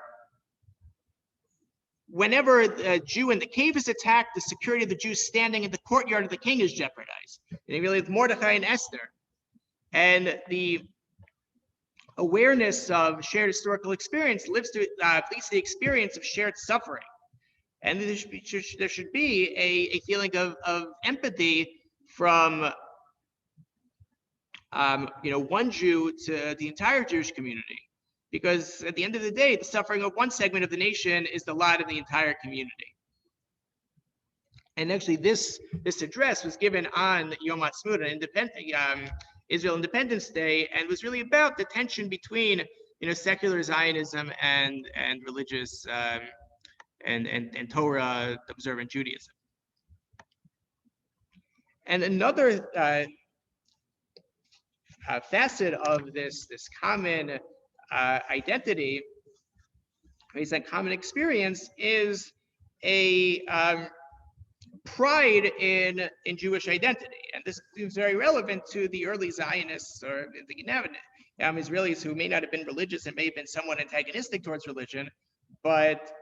Whenever a Jew in the cave is attacked, the security of the Jews standing in the courtyard of the king is jeopardized. And really, with Mordechai and Esther, and the awareness of shared historical experience leads to the experience of shared suffering. And there should be a feeling of empathy from one Jew to the entire Jewish community. Because at the end of the day, the suffering of one segment of the nation is the lot of the entire community. And actually, this address was given on Yom Ha'atzmaut, Israel Independence Day, and was really about the tension between secular Zionism and religious and Torah observant Judaism. And another facet of this common identity, is that common experience, is a pride in Jewish identity. And this seems very relevant to the early Zionists, or the Israelis who may not have been religious and may have been somewhat antagonistic towards religion, but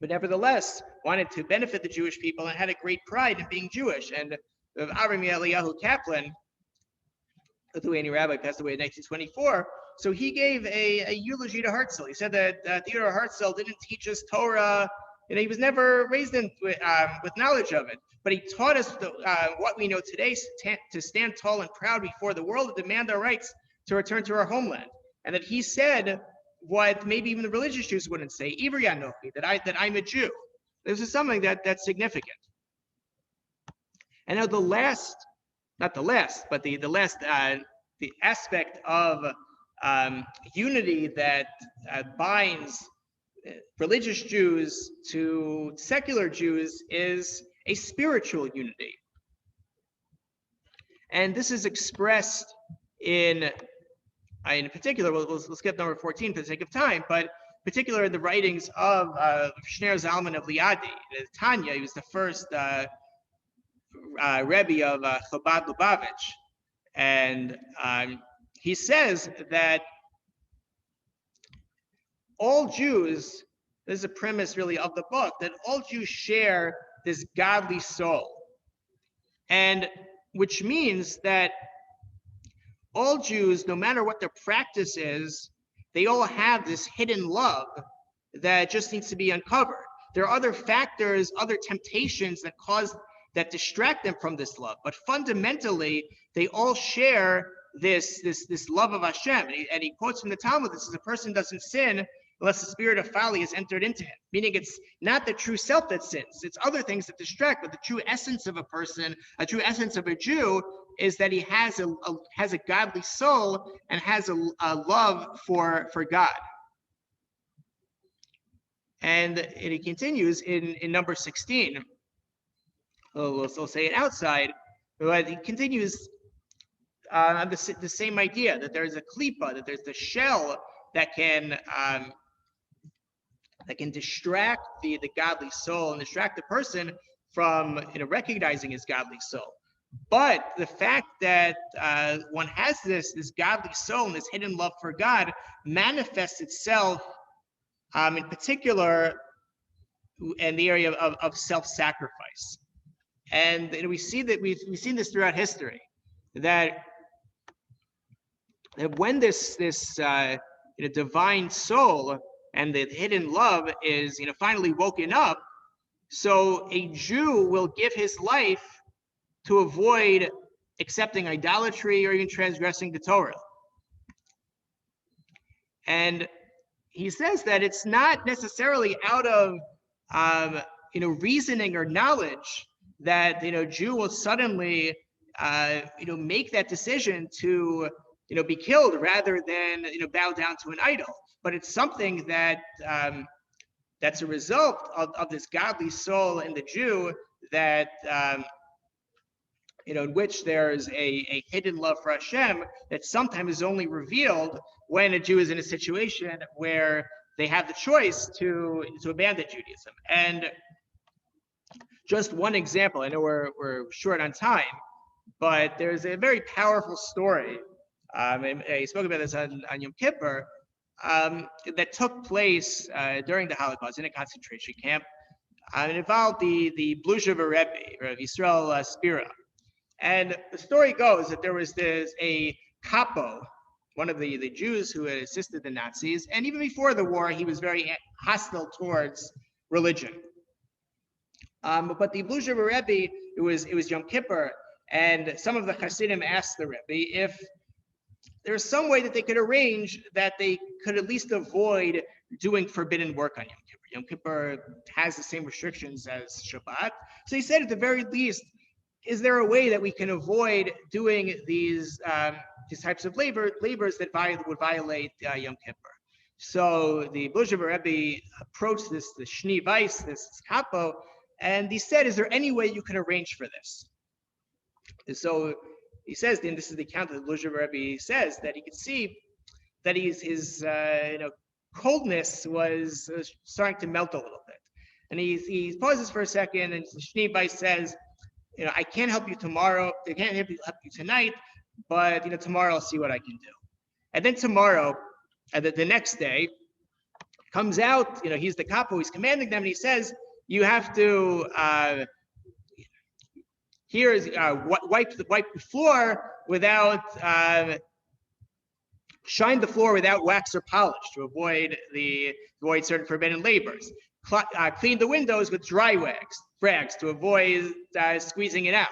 nevertheless wanted to benefit the Jewish people and had a great pride in being Jewish. And Avram Eliyahu Kaplan, the Lithuanian rabbi, passed away in 1924. So he gave a eulogy to Herzl. He said that Theodor Herzl didn't teach us Torah. He was never raised with knowledge of it, but he taught us what we know today, to stand tall and proud before the world, to demand our rights, to return to our homeland. And that he said what maybe even the religious Jews wouldn't say, Ivri Anochi, that I'm a Jew. This is something that's significant. And now the aspect of unity that binds religious Jews to secular Jews is a spiritual unity. And this is expressed in particular, we'll skip number 14 for the sake of time, but in particular in the writings of Shner Zalman of Liadi. Tanya, he was the first Rebbe of Chabad Lubavitch. And he says that all Jews, this is a premise really of the book, that all Jews share this godly soul. And which means that all Jews, no matter what their practice is, they all have this hidden love that just needs to be uncovered. There are other factors, other temptations that distract them from this love. But fundamentally, they all share this love of Hashem. And he quotes from the Talmud, this is: a person doesn't sin unless the spirit of folly has entered into him. Meaning it's not the true self that sins, it's other things that distract, but the true essence of a person, a true essence of a Jew, is that he has a godly soul and has a love for God. And it continues in number 16. We'll say it outside, but it continues on the same idea, that there's a klipa, that there's the shell that can distract the godly soul and distract the person from recognizing his godly soul. But the fact that one has this godly soul and this hidden love for God manifests itself in particular in the area of self-sacrifice. And we see that we've seen this throughout history, that that when this divine soul and the hidden love is finally woken up, so a Jew will give his life to avoid accepting idolatry or even transgressing the Torah. And he says that it's not necessarily out of reasoning or knowledge that Jew will suddenly make that decision to be killed rather than bow down to an idol. But it's something that that's a result of this godly soul in the Jew that in which there's a hidden love for Hashem that sometimes is only revealed when a Jew is in a situation where they have the choice to abandon Judaism. And just one example, I know we're short on time, but there's a very powerful story. And I spoke about this on Yom Kippur, that took place during the Holocaust in a concentration camp. It involved the Blusheva Rebbe, Yisrael Spira. And the story goes that there was a capo, one of the Jews who had assisted the Nazis, and even before the war, he was very hostile towards religion. But the Blusheva Rebbe, it was Yom Kippur, and some of the Hasidim asked the Rebbe if there's some way that they could arrange that they could at least avoid doing forbidden work on Yom Kippur. Yom Kippur has the same restrictions as Shabbat. So he said, at the very least, is there a way that we can avoid doing these types of labors that would violate Yom Kippur? So the Blusheva Rebbe approached the Shni Weiss, this capo, and he said, is there any way you can arrange for this? And so he says, and this is the account that the Blusheva Rebbe says, that he could see that his coldness was starting to melt a little bit. And he pauses for a second, and Shni Weiss says, I can't help you tomorrow. I can't help you tonight, but tomorrow I'll see what I can do. And then tomorrow, the next day, comes out. He's the capo. He's commanding them, and he says, "You have to wipe the floor without shine the floor without wax or polish to avoid certain forbidden labors. Clean the windows with dry rags to avoid squeezing it out."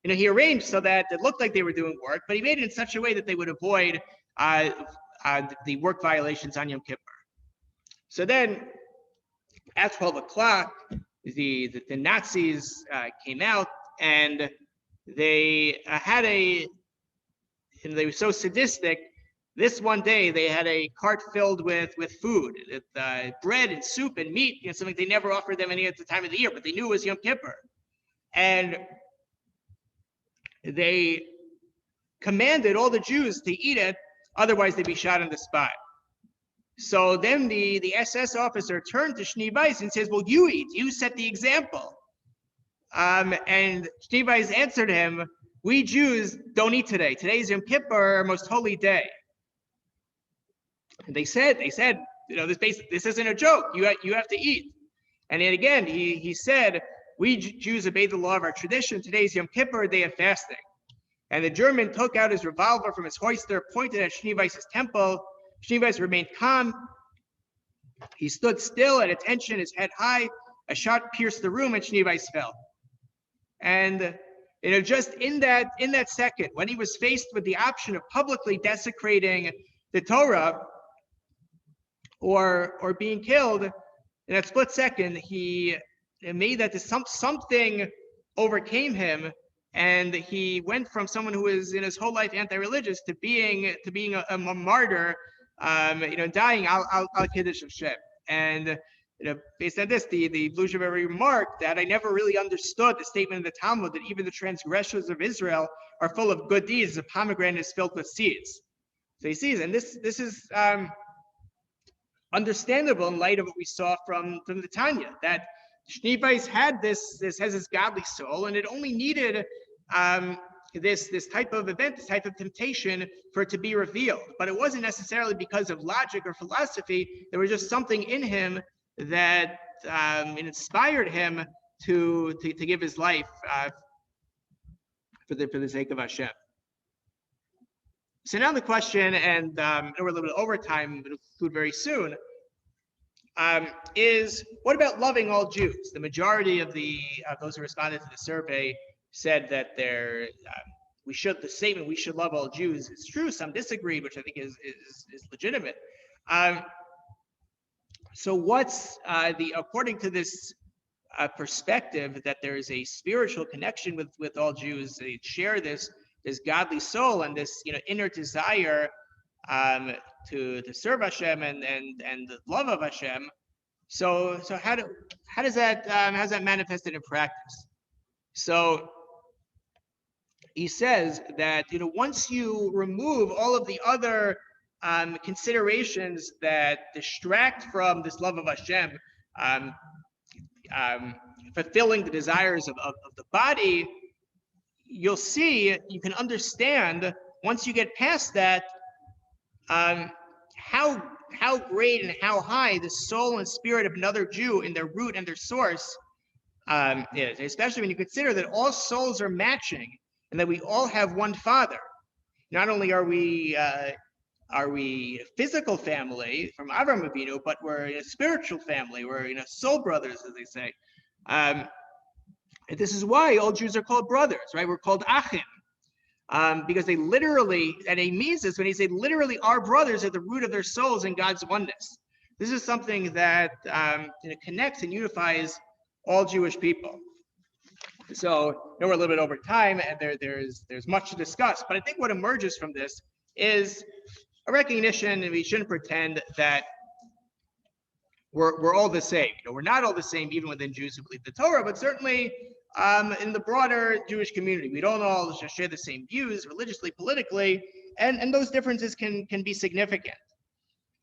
He arranged so that it looked like they were doing work, but he made it in such a way that they would avoid the work violations on Yom Kippur. So then, at 12 o'clock, the Nazis came out, and they they were so sadistic. This one day, they had a cart filled with food, bread and soup and meat, something they never offered them any other time of the year, but they knew it was Yom Kippur. And they commanded all the Jews to eat it, otherwise they'd be shot on the spot. So then the SS officer turned to Shni Weiss and says, well, you eat, you set the example. And Shni Weiss answered him, we Jews don't eat today. Today's Yom Kippur, our most holy day. And they said, this isn't a joke. You have to eat. And then again, he said, we Jews obey the law of our tradition. Today's Yom Kippur, day of fasting. And the German took out his revolver from his holster, pointed at Shni Weiss's temple. Shni Weiss remained calm. He stood still at attention, his head high. A shot pierced the room, and Shni Weiss fell. And just in that second, when he was faced with the option of publicly desecrating the Torah or being killed, in that split second, he made that something overcame him, and he went from someone who was in his whole life anti-religious to being a martyr, dying al kiddush Hashem. And based on this, the Blusheva remarked that I never really understood the statement in the Talmud that even the transgressors of Israel are full of good deeds. A pomegranate is filled with seeds. So he sees, and this is understandable in light of what we saw from the Tanya, that Shni Weiss has this godly soul, and it only needed this type of event, this type of temptation for it to be revealed. But it wasn't necessarily because of logic or philosophy. There was just something in him that inspired him to give his life for the sake of Hashem. So now the question, and we're a little bit over time, but it'll conclude very soon, is what about loving all Jews? The majority of those who responded to the survey said that the statement we should love all Jews is true. Some disagree, which I think is legitimate. So what's according to this perspective that there is a spiritual connection with all Jews, they share this godly soul and this inner desire to serve Hashem and the love of Hashem. So how's that manifested in practice? So he says that once you remove all of the other considerations that distract from this love of Hashem, fulfilling the desires of the body, you can understand once you get past that how great and how high the soul and spirit of another Jew in their root and their source is, especially when you consider that all souls are matching and that we all have one Father. Not only are we a physical family from Avraham Avinu, but we're a spiritual family. We're soul brothers, as they say. And this is why all Jews are called brothers, right? We're called Achim, because they literally, and he means this when he says literally our brothers at the root of their souls in God's oneness. This is something that connects and unifies all Jewish people. So we're a little bit over time, and there's much to discuss. But I think what emerges from this is a recognition, and we shouldn't pretend that we're all the same. We're not all the same, even within Jews who believe the Torah, but certainly in the broader Jewish community, we don't all share the same views religiously, politically, and those differences can be significant.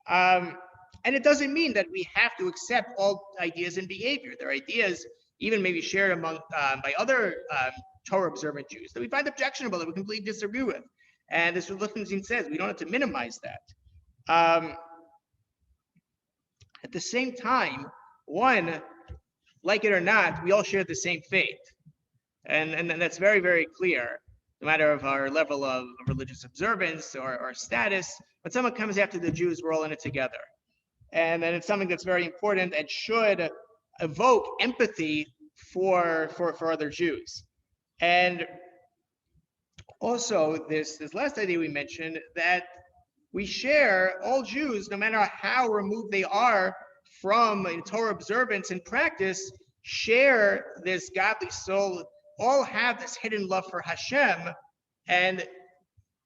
And it doesn't mean that we have to accept all ideas and behavior. There are ideas even maybe shared among by other Torah observant Jews that we find objectionable, that we completely disagree with. And this is what Lichtenstein says, we don't have to minimize that. At the same time, like it or not, we all share the same faith. And that's very, very clear, no matter of our level of religious observance or status. When someone comes after the Jews, we're all in it together. And then it's something that's very important and should evoke empathy for other Jews. And also this last idea we mentioned, that we share, all Jews, no matter how removed they are from Torah observance and practice, share this godly soul, all have this hidden love for Hashem. And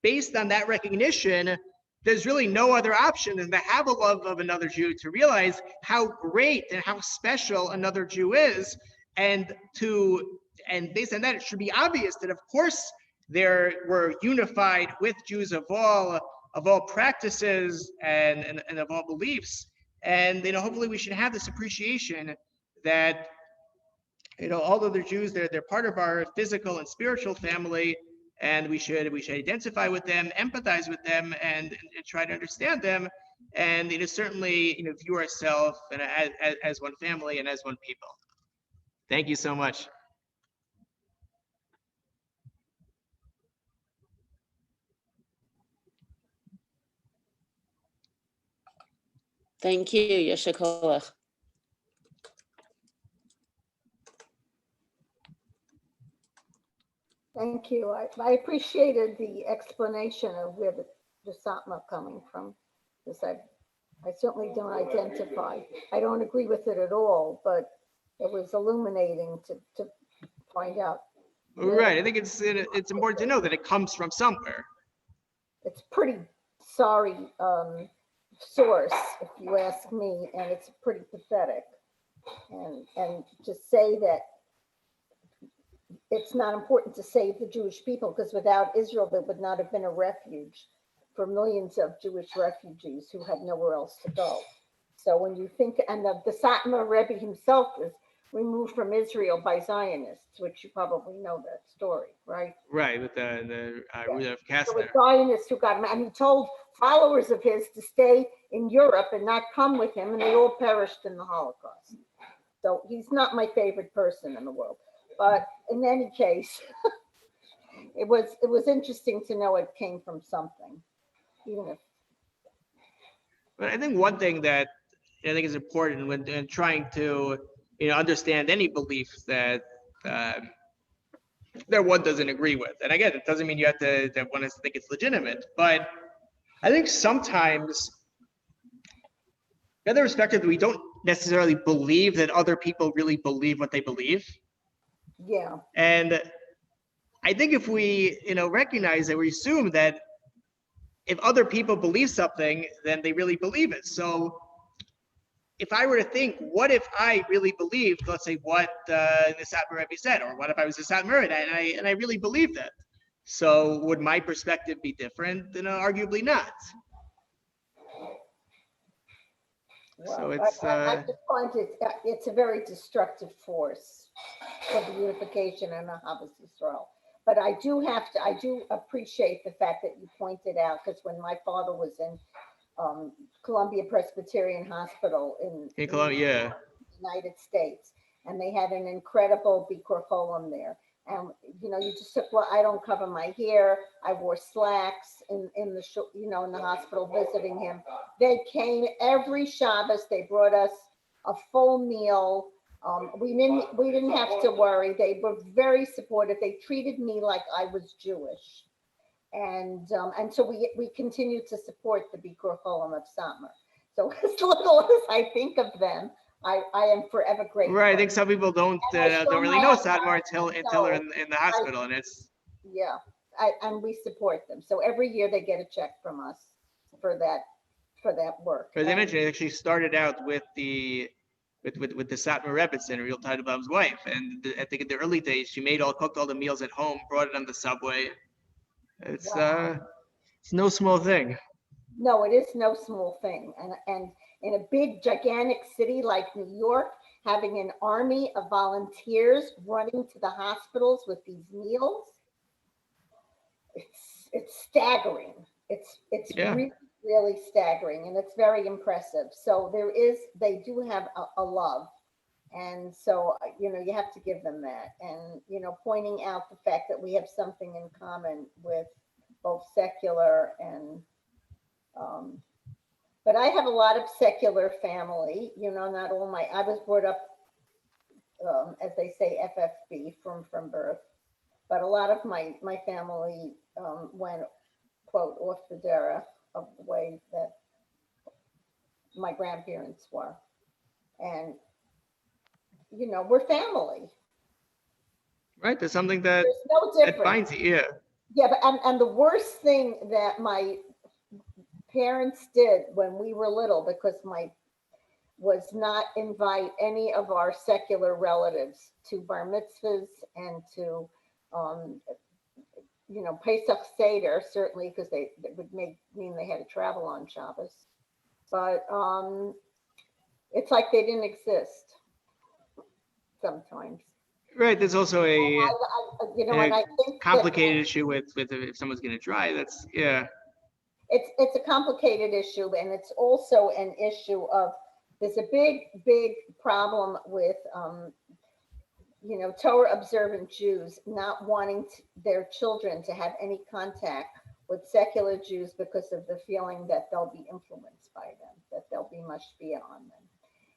based on that recognition, there's really no other option than to have a love of another Jew, to realize how great and how special another Jew is. And based on that, it should be obvious that, of course, we're unified with Jews of all practices and of all beliefs. And hopefully we should have this appreciation that all other Jews, they're part of our physical and spiritual family, and we should identify with them, empathize with them, and try to understand them, and certainly view ourselves as one family and as one people. Thank you so much. Thank you, Yasher Koach. Thank you. I appreciated the explanation of where the Satmar coming from, because I certainly don't identify. I don't agree with it at all, but it was illuminating to find out. Right. I think it's important to know that it comes from somewhere. It's pretty sorry source, if you ask me, and it's pretty pathetic. And to say that it's not important to save the Jewish people, because without Israel, there would not have been a refuge for millions of Jewish refugees who had nowhere else to go. So when you think, and the Satmar Rebbe himself was removed from Israel by Zionists, which you probably know that story, right? Right, with the Rudolf Kastner. So with Zionists who got him, and he told followers of his to stay in Europe and not come with him, and they all perished in the Holocaust. So he's not my favorite person in the world. But in any case, it was interesting to know it came from something, even if. But I think one thing that I think is important when trying to, understand any belief that one doesn't agree with. And again, it doesn't mean you have to that one has to think it's legitimate, but I think sometimes, in the perspective that we don't necessarily believe that other people really believe what they believe. Yeah. And I think if we, recognize that, we assume that if other people believe something, then they really believe it. So if I were to think, what if I really believed, let's say, what the Satmar Rebbe said, or what if I was a Satmar and I really believed it? So would my perspective be different? Arguably not. Well, So it's I just find it's a very destructive force for the unification and Ahavas Yisrael. But I do appreciate the fact that you pointed out, because when my father was in Columbia Presbyterian Hospital in Columbia, the United States, and they had an incredible Bikur Cholam there. And you just took, well, I don't cover my hair. I wore slacks in the in the hospital visiting him. They came every Shabbos. They brought us a full meal. We didn't have to worry. They were very supportive. They treated me like I was Jewish, and so we continue to support the Bikur Cholam of Satmar. So as little as I think of them, I am forever grateful. right. I think some people don't really know Satmar until they're in the hospital, and it's and we support them. So every year they get a check from us for that work. As I mentioned, it actually started out with the Satmar Rebbe and Real Teitelbaum's wife, and I think in the early days she cooked all the meals at home, brought it on the subway. It's no small thing. No, it is no small thing, and in a big gigantic city like New York, having an army of volunteers running to the hospitals with these meals, it's staggering. It's really, really staggering, and it's very impressive. So they do have a love, and so you have to give them that, and pointing out the fact that we have something in common with both secular and but I have a lot of secular family, not all I was brought up, as they say, FFB from birth, but a lot of my family went, quote, off the derech of the way that my grandparents were. And, we're family. Right, there's something that no that binds you, Yeah, but and the worst thing that my parents did when we were little, because was not invite any of our secular relatives to bar mitzvahs and to Pesach Seder, certainly, because it would mean they had to travel on Shabbos, but it's like they didn't exist sometimes. Right, there's also a and I think complicated issue with if someone's going to try. That's It's a complicated issue, and it's also an issue of there's a big problem with Torah observant Jews not wanting their children to have any contact with secular Jews because of the feeling that they'll be influenced by them, that they'll be mashpia on them.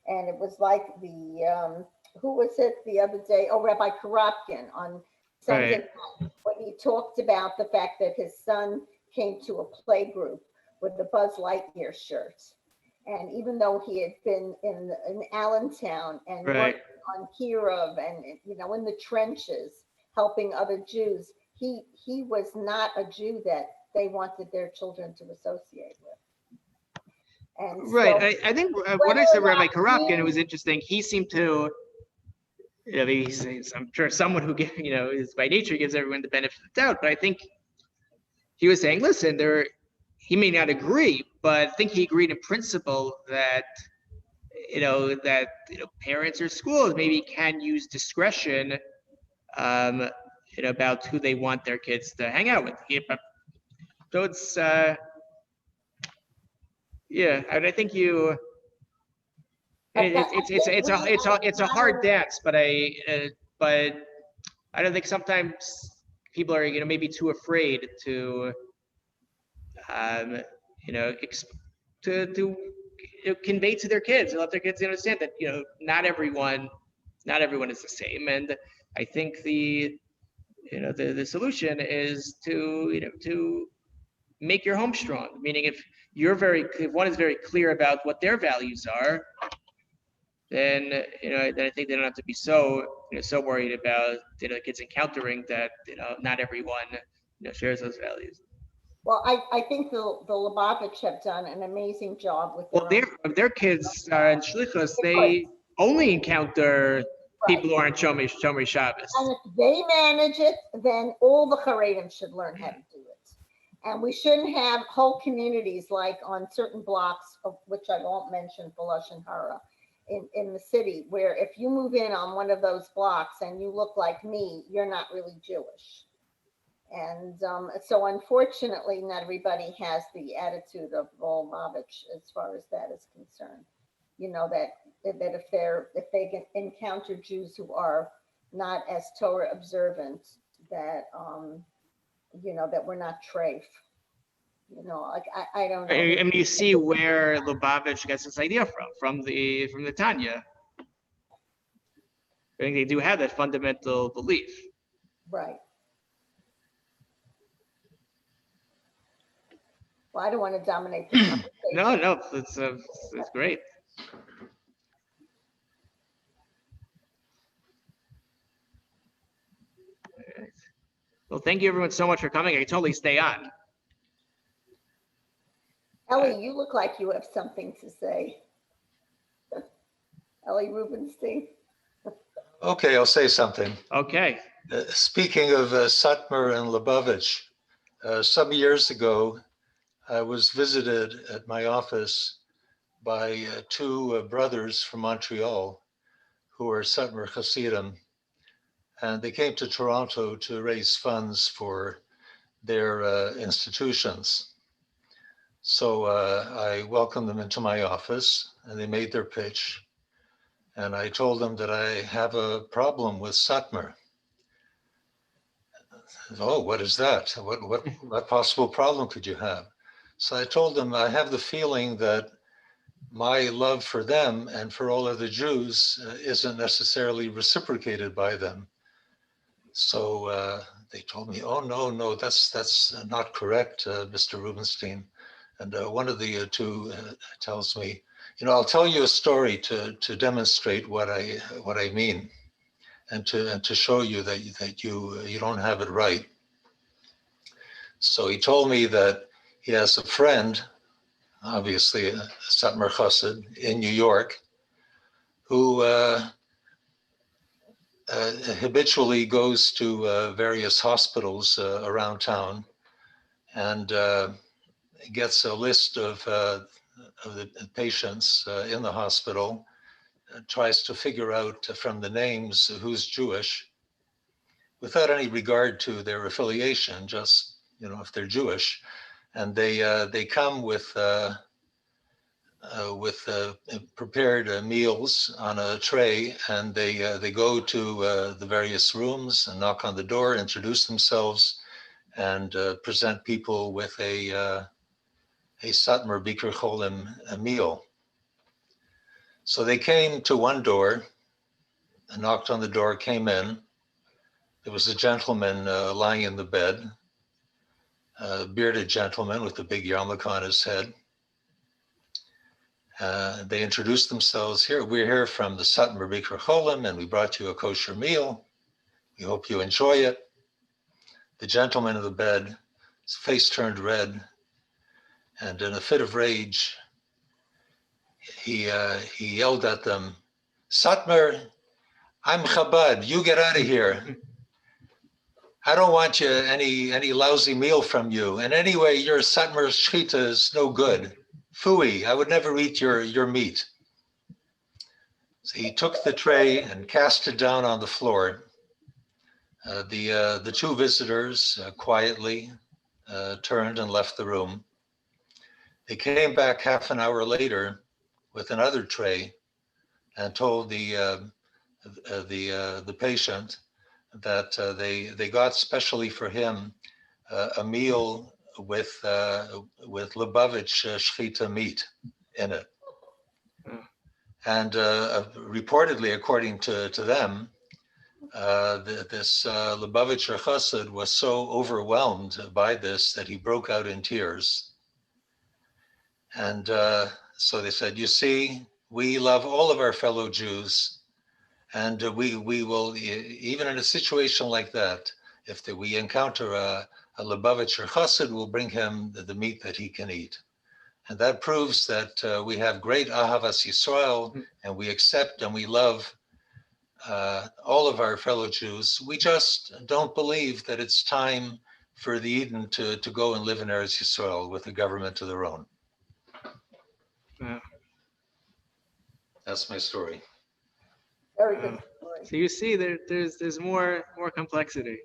And it was like the who was it the other day? Oh, Rabbi Karapkin on Sunday night, when he talked about the fact that his son came to a play group with the Buzz Lightyear shirt. And even though he had been in Allentown and worked on Kirov and, in the trenches, helping other Jews, he was not a Jew that they wanted their children to associate with. And right. I think when I said Rabbi Karapkin, it was interesting. He seemed to, I'm sure someone who, is by nature gives everyone the benefit of the doubt, but I think he was saying, listen, he may not agree, but I think he agreed in principle that, parents or schools maybe can use discretion, about who they want their kids to hang out with. So it's, and I think it's a hard dance, but I don't think sometimes people are, maybe too afraid to, you know, to convey to their kids and let their kids understand that, not everyone is the same. And I think the solution is to make your home strong. Meaning, if one is very clear about what their values are, then then I think they don't have to be so worried about kids encountering that not everyone shares those values. Well, I think the Lubavitch have done an amazing job with Well, their kids are in Shlichus. They only encounter people who aren't Shomer Shabbos. And if they manage it, then all the Haredim should learn how to do it. And we shouldn't have whole communities like on certain blocks, of which I won't mention for Lashon Hara, in the city, where if you move in on one of those blocks and you look like me, you're not really Jewish. And so unfortunately, not everybody has the attitude of Lubavitch as far as that is concerned. That if they encounter Jews who are not as Torah observant, that that we're not treif. I don't know. I mean, you see where Lubavitch gets this idea from the Tanya. I think they do have that fundamental belief. Right. Well, I don't want to dominate the conversation. No, it's great. Right. Well, thank you everyone so much for coming. I can totally stay on. Ellie, you look like you have something to say. Ellie Rubenstein. Okay, I'll say something. Okay. Speaking of Satmar and Lubavitch, some years ago, I was visited at my office by two brothers from Montreal who are Satmar Hasidim, and they came to Toronto to raise funds for their institutions. So I welcomed them into my office, and they made their pitch. And I told them that I have a problem with Satmar. Oh, what is that? What possible problem could you have? So I told them I have the feeling that my love for them and for all other Jews isn't necessarily reciprocated by them. So they told me, oh, no, that's not correct, Mr. Rubenstein. And one of the two tells me, I'll tell you a story to demonstrate what I mean, and to show you that you don't have it right. So he told me that he has a friend, obviously a Satmar Chassid in New York, who habitually goes to various hospitals around town and gets a list of the patients in the hospital, tries to figure out from the names who's Jewish, without any regard to their affiliation, just if they're Jewish, and they come with prepared meals on a tray, and they go to the various rooms and knock on the door, introduce themselves, and present people with a Satmar Bikur Cholim meal. So they came to one door, and knocked on the door, came in. There was a gentleman lying in the bed, a bearded gentleman with a big yarmulke on his head. They introduced themselves. Here, we're here from the Satmar Bikur Cholim, and we brought you a kosher meal. We hope you enjoy it. The gentleman in the bed, his face turned red, and in a fit of rage, he yelled at them, Satmar, I'm Chabad, you get out of here. I don't want you any lousy meal from you. And anyway, your Satmar Shchita is no good. Phooey, I would never eat your meat. So he took the tray and cast it down on the floor. The two visitors quietly turned and left the room. They came back half an hour later with another tray and told the patient that they got specially for him a meal with Lubavitch shechita meat in it. And reportedly, according to them, this Lubavitcher Chassid was so overwhelmed by this that he broke out in tears. And so they said, you see, we love all of our fellow Jews, and we will, even in a situation like that, if we encounter a Lubavitcher Chassid, we'll bring him the meat that he can eat. And that proves that we have great Ahavas Yisrael, and we accept and we love all of our fellow Jews. We just don't believe that it's time for the Eden to go and live in Eretz Yisrael with a government of their own. Wow. That's my story. Very good story. So you see, there's more complexity.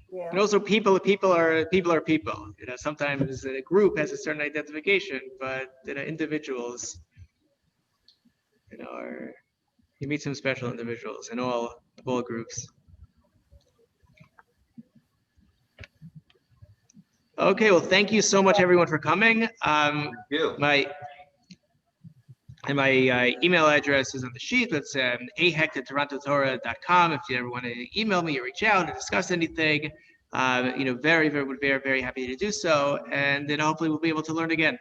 Yeah. And also, people are people. You know, sometimes a group has a certain identification, but individuals, you meet some special individuals in all groups. Okay, well, thank you so much, everyone, for coming. Thank you. My email address is on the sheet. That's ahecht@torontotorah.com. If you ever want to email me or reach out and discuss anything, very happy to do so. And then hopefully we'll be able to learn again.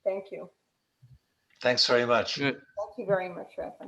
Thank you. Thanks very much. Good. Thank you very much, Rabbi.